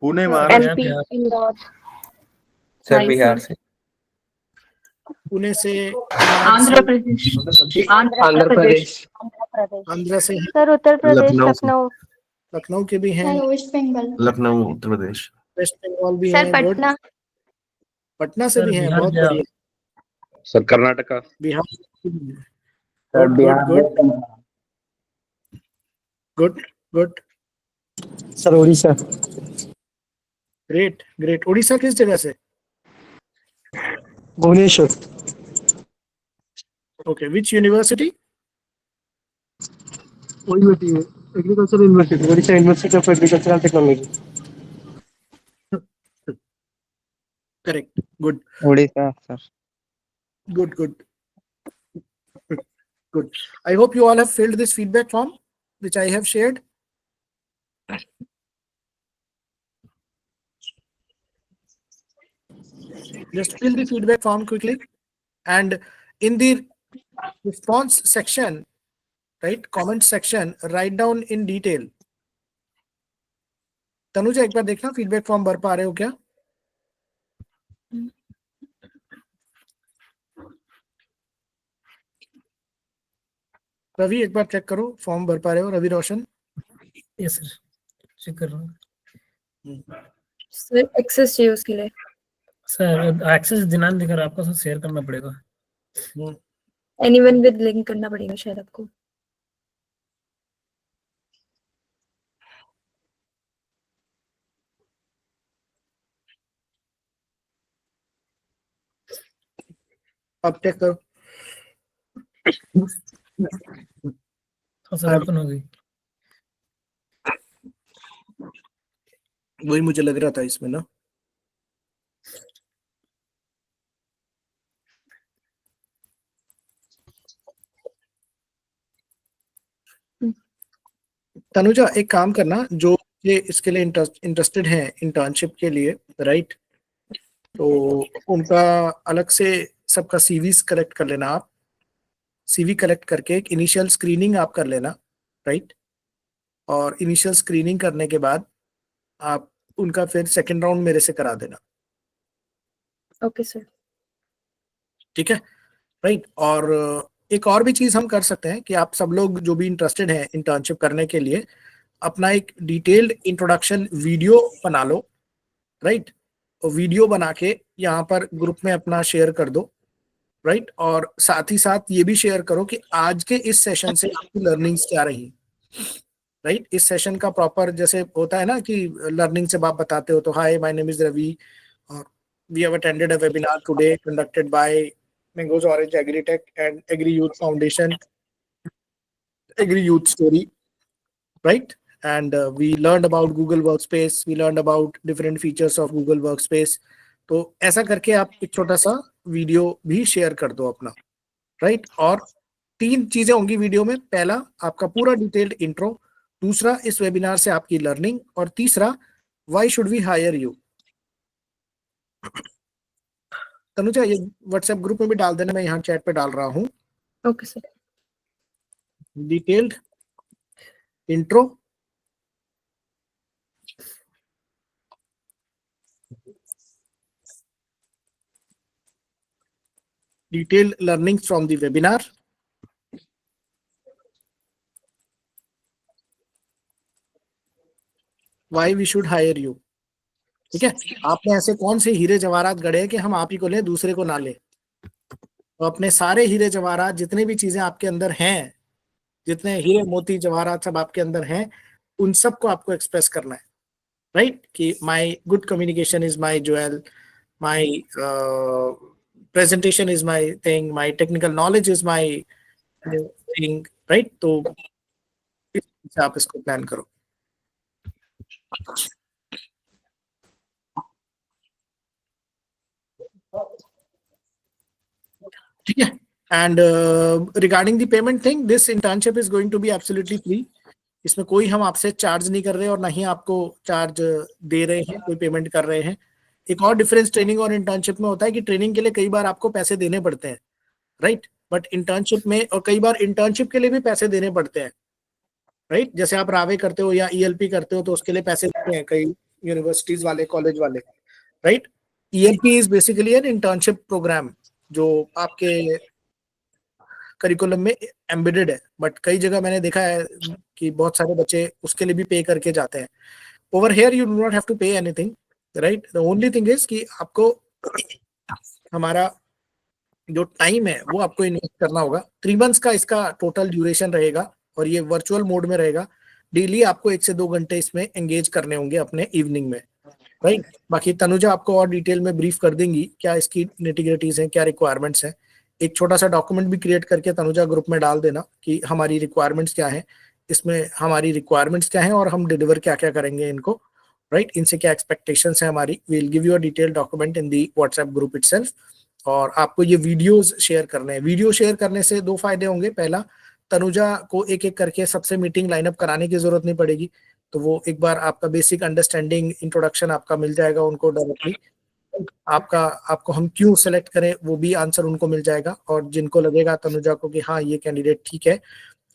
पुणे MP, इंदौर। सर बिहार से। पुणे से, आंध्र प्रदेश। आंध्र प्रदेश। आंध्र से हैं, सर उत्तर प्रदेश, लखनऊ से। लखनऊ। लखनऊ के भी हैं, वेस्ट बंगाल। लखनऊ उत्तर प्रदेश। वेस्ट बंगाल भी सर हैं, गुड। पटना। पटना से सर भी हैं, बिहार बहुत गया। बढ़िया। Sir Karnataka. Bihar, sir good good Bihar good में good good, sir Orissa. Great great. Orissa किस जगह से? Bhubaneswar. Okay, which university? Agriculture university, Orissa university of agricultural technology. Correct, good Orissa sir. Good good good. I hope you all have filled this feedback form which I have shared. Just fill the feedback form quickly, and in the response section, right, comment section, write down in detail. Tanuja एक बार देखना feedback form भर पा रहे हो क्या? रवि एक बार check करो form भर पा रहे हो? Ravi Roshan. Yes sir, check कर रहा हूँ सर एक्सेस चाहिए उसके लिए। सर। एक्सेस दिनांक दिखा रहा है आपको, सर शेयर करना पड़ेगा। एनीवन विद लिंक करना पड़ेगा शायद आपको। अब चेक करो। हाँ सर, ओपन हो गई। वही मुझे लग रहा था इसमें ना। तनुजा एक काम करना, जो ये इसके लिए इंटरेस्टेड हैं इंटर्नशिप के लिए, राइट, तो उनका अलग से सबका सीवीज कलेक्ट कर लेना आप। सीवी कलेक्ट करके एक इनिशियल स्क्रीनिंग आप कर लेना, राइट, और इनिशियल स्क्रीनिंग करने के बाद आप उनका फिर सेकंड राउंड मेरे से करा देना। Okay sir. ठीक है, राइट। और एक और भी चीज हम कर सकते हैं कि आप सब लोग जो भी इंटरेस्टेड हैं इंटर्नशिप करने के लिए, अपना एक डिटेल्ड इंट्रोडक्शन वीडियो बना लो, राइट, और वीडियो बना के यहाँ पर ग्रुप में अपना शेयर कर दो, राइट, और साथ ही साथ ये भी शेयर करो कि आज के इस सेशन से आपकी लर्निंग्स क्या रही, राइट। इस सेशन का प्रॉपर जैसे होता है ना कि लर्निंग से आप बताते हो, तो hi my name is Ravi और we have attended a webinar today conducted by Mango's Orange Agritech and Agri Youth Foundation, Agri Youth Story, right? And we learned about Google Workspace, we learned about different features of Google Workspace. तो ऐसा करके आप एक छोटा सा video भी share कर दो अपना, राइट। और 3 चीजें होंगी वीडियो में, पहला आपका पूरा डिटेल्ड इंट्रो, दूसरा इस वेबिनार से आपकी लर्निंग, और तीसरा why should we hire you. Tanuja ये व्हाट्सएप ग्रुप में भी डाल देना, मैं यहाँ चैट पे डाल रहा हूँ। Okay sir. Detailed intro, detailed learnings from the webinar, why we should hire you। ठीक है, आपने ऐसे कौन से हीरे जवाहरात गढ़े हैं कि हम आप ही को लें, दूसरे को ना ले। तो अपने सारे हीरे जवाहरात, जितने भी चीजें आपके अंदर हैं, जितने हीरे मोती जवाहरात सब आपके अंदर हैं, उन सबको आपको एक्सप्रेस करना है, राइट, कि my good communication is my jewel, my presentation is my thing, my technical knowledge is my thing, right? तो इस आप इसको प्लान करो। ठीक है, and regarding the payment thing, this internship is going to be absolutely free. इसमें कोई हम आपसे चार्ज नहीं कर रहे और ना ही आपको चार्ज दे रहे हैं, कोई पेमेंट कर रहे हैं। एक और डिफरेंस ट्रेनिंग और इंटर्नशिप में होता है कि ट्रेनिंग के लिए कई बार आपको पैसे देने पड़ते हैं, राइट, बट इंटर्नशिप में, और कई बार इंटर्नशिप के लिए भी पैसे देने पड़ते हैं, राइट, जैसे आप रावे करते हो या ईएलपी करते हो तो उसके लिए पैसे देते हैं कई यूनिवर्सिटीज वाले, कॉलेज वाले, right. ELP is basically an internship program जो आपके करिकुलम में एम्बेडेड है, बट कई जगह मैंने देखा है कि बहुत सारे बच्चे उसके लिए भी पे करके जाते हैं। Over here you do not have to pay anything, right, the only thing is कि आपको हमारा जो टाइम है वो आपको इन्वेस्ट करना होगा। 3 मंथ्स का इसका टोटल ड्यूरेशन रहेगा और ये वर्चुअल मोड में रहेगा। डेली आपको 1 से 2 घंटे इसमें एंगेज करने होंगे अपने इवनिंग में, राइट। बाकी तनुजा आपको और डिटेल में ब्रीफ कर देंगी क्या इसकी निटिग्रिटीज हैं, क्या रिक्वायरमेंट्स हैं। एक छोटा सा डॉक्यूमेंट भी क्रिएट करके तनुजा ग्रुप में डाल देना कि हमारी रिक्वायरमेंट्स क्या है, इसमें हमारी रिक्वायरमेंट्स क्या है और हम डिलीवर क्या क्या करेंगे इनको, राइट, इनसे क्या एक्सपेक्टेशंस है हमारी। We will give you a detail document in the WhatsApp group itself. और आपको ये वीडियोस शेयर करने हैं। वीडियो शेयर करने से 2 फायदे होंगे। पहला, तनुजा को एक एक करके सबसे मीटिंग लाइनअप कराने की जरूरत नहीं पड़ेगी, तो वो एक बार आपका बेसिक अंडरस्टैंडिंग, इंट्रोडक्शन आपका मिल जाएगा उनको डायरेक्टली। आपको हम क्यों सेलेक्ट करें वो भी आंसर उनको मिल जाएगा, और जिनको लगेगा तनुजा को कि हाँ ये कैंडिडेट ठीक है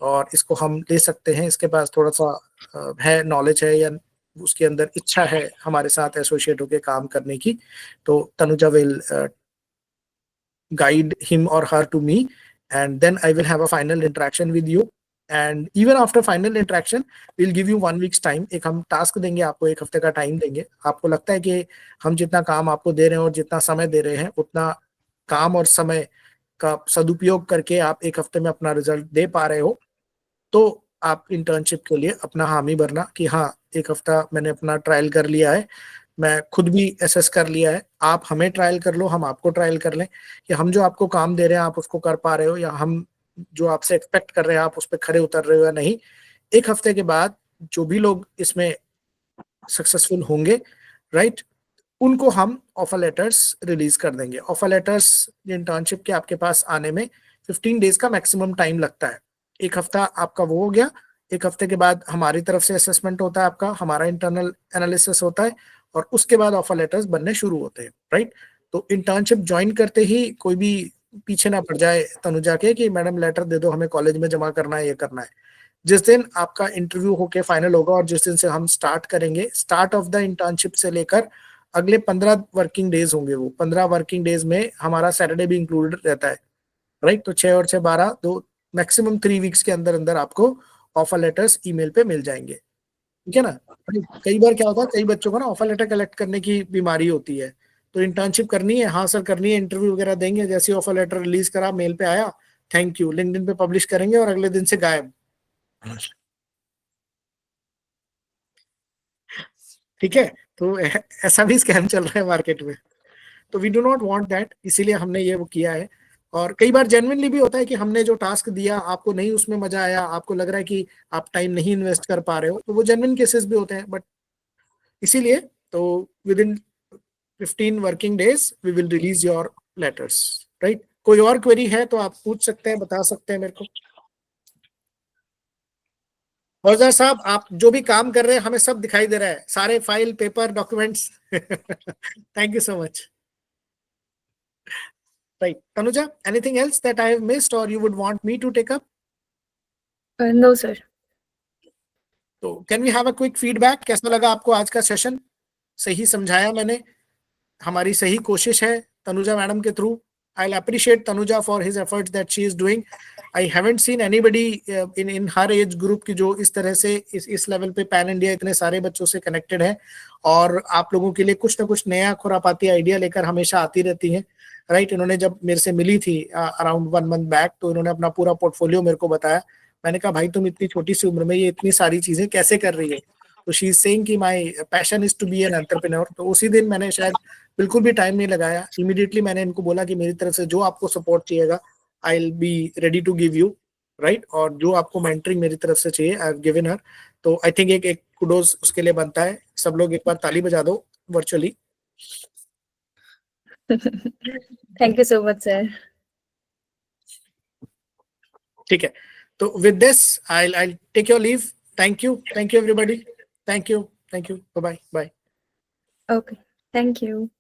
और इसको हम ले सकते हैं, इसके पास थोड़ा सा है, नॉलेज है या उसके अंदर इच्छा है हमारे साथ एसोसिएट होकर काम करने की, तो Tanuja will guide him or her to me, and then I will have a final interaction with you, and even after final interaction we'll give you 1 week's time। एक हम टास्क देंगे आपको, 1 हफ्ते का टाइम देंगे। आपको लगता है कि हम जितना काम आपको दे रहे हैं और जितना समय दे रहे हैं उतना काम और समय का सदुपयोग करके आप 1 हफ्ते में अपना रिजल्ट दे पा रहे हो, तो आप इंटर्नशिप के लिए अपना हामी भरना कि हाँ 1 हफ्ता मैंने अपना ट्रायल कर लिया है, मैं खुद भी एसेस कर लिया है, आप हमें ट्रायल कर लो, हम आपको ट्रायल कर लें कि हम जो आपको काम दे रहे हैं आप उसको कर पा रहे हो, या हम जो आपसे एक्सपेक्ट कर रहे हैं आप उस पर खरे उतर रहे हो या नहीं। 1 हफ्ते के बाद जो भी लोग इसमें सक्सेसफुल होंगे, राइट, उनको हम ऑफर लेटर्स रिलीज कर देंगे। ऑफर लेटर्स इंटर्नशिप के आपके पास आने में 15 डेज का मैक्सिमम टाइम लगता है। 1 हफ्ता आपका वो हो गया। 1 हफ्ते के बाद हमारी तरफ से असेसमेंट होता है आपका, हमारा इंटरनल एनालिसिस होता है, और उसके बाद ऑफर लेटर्स बनने शुरू होते हैं, राइट। तो इंटर्नशिप ज्वाइन करते ही कोई भी पीछे ना पड़ जाए तनुजा के कि मैडम लेटर दे दो, हमें कॉलेज में जमा करना है, ये करना है। जिस दिन आपका इंटरव्यू होके फाइनल होगा और जिस दिन से हम स्टार्ट करेंगे, स्टार्ट ऑफ द इंटर्नशिप से लेकर अगले 15 वर्किंग डेज होंगे, वो 15 वर्किंग डेज में हमारा सैटरडे भी इंक्लूडेड रहता है, राइट। तो 6 और 6 12, 2 मैक्सिमम 3 वीक्स के अंदर अंदर आपको ऑफर लेटर्स ईमेल पे मिल जाएंगे, ठीक है ना। कई बार क्या होता है, कई बच्चों को ना ऑफर लेटर कलेक्ट करने की बीमारी होती है, तो इंटर्नशिप करनी है, हाँ सर करनी है, इंटरव्यू वगैरह देंगे, जैसे ऑफर लेटर रिलीज करा, मेल पे आया, थैंक यू, लिंक्डइन पे पब्लिश करेंगे और अगले दिन से गायब, ठीक है। तो ऐसा भी स्कैम चल रहा है मार्केट में, तो we do not want that, इसीलिए हमने ये वो किया है। और कई बार जेन्युइनली भी होता है कि हमने जो टास्क दिया आपको नहीं उसमें मजा आया, आपको लग रहा है कि आप टाइम नहीं इन्वेस्ट कर पा रहे हो, तो वो जेन्युइन केसेस भी होते हैं। बट इसीलिए तो within 15 working days we will release your letters, right. कोई और क्वेरी है तो आप पूछ सकते हैं, बता सकते हैं मेरे को। फौजदार साहब, आप जो भी काम कर रहे हैं हमें सब दिखाई दे रहा है, सारे file, paper, documents. Thank you so much. Right. Tanuja, anything else that I have missed or you would want me to take up? No, sir. तो can we have a quick feedback? कैसा लगा आपको आज का session? सही समझाया मैंने? हमारी सही कोशिश है तनुजा मैडम के through. I'll appreciate Tanuja for his efforts that she is doing. I haven't seen anybody in her age group की जो इस तरह से इस लेवल पे पैन इंडिया इतने सारे बच्चों से कनेक्टेड है और आप लोगों के लिए कुछ ना कुछ नया खुरापाती आइडिया लेकर हमेशा आती रहती है, राइट। इन्होंने जब मेरे से मिली थी अराउंड 1 मंथ बैक, तो इन्होंने अपना पूरा पोर्टफोलियो मेरे को बताया। मैंने कहा भाई तुम इतनी छोटी सी उम्र में ये इतनी सारी चीजें कैसे कर रही है? तो शी इज सेइंग कि my passion is to be an entrepreneur. तो उसी दिन मैंने शायद बिल्कुल भी टाइम नहीं लगाया, इमीडिएटली मैंने इनको बोला कि मेरी तरफ से जो आपको सपोर्ट चाहिएगा I will be ready to give you, right. और जो आपको मेंटरिंग मेरी तरफ से चाहिए आई हैव गिवन हर। तो आई थिंक एक कुडोज उसके लिए बनता है। सब लोग एक बार ताली बजा दो virtually. Thank you so much, sir. ठीक है, तो with this I'll take your leave. Thank you everybody. Thank you. Bye bye. Okay. Thank you.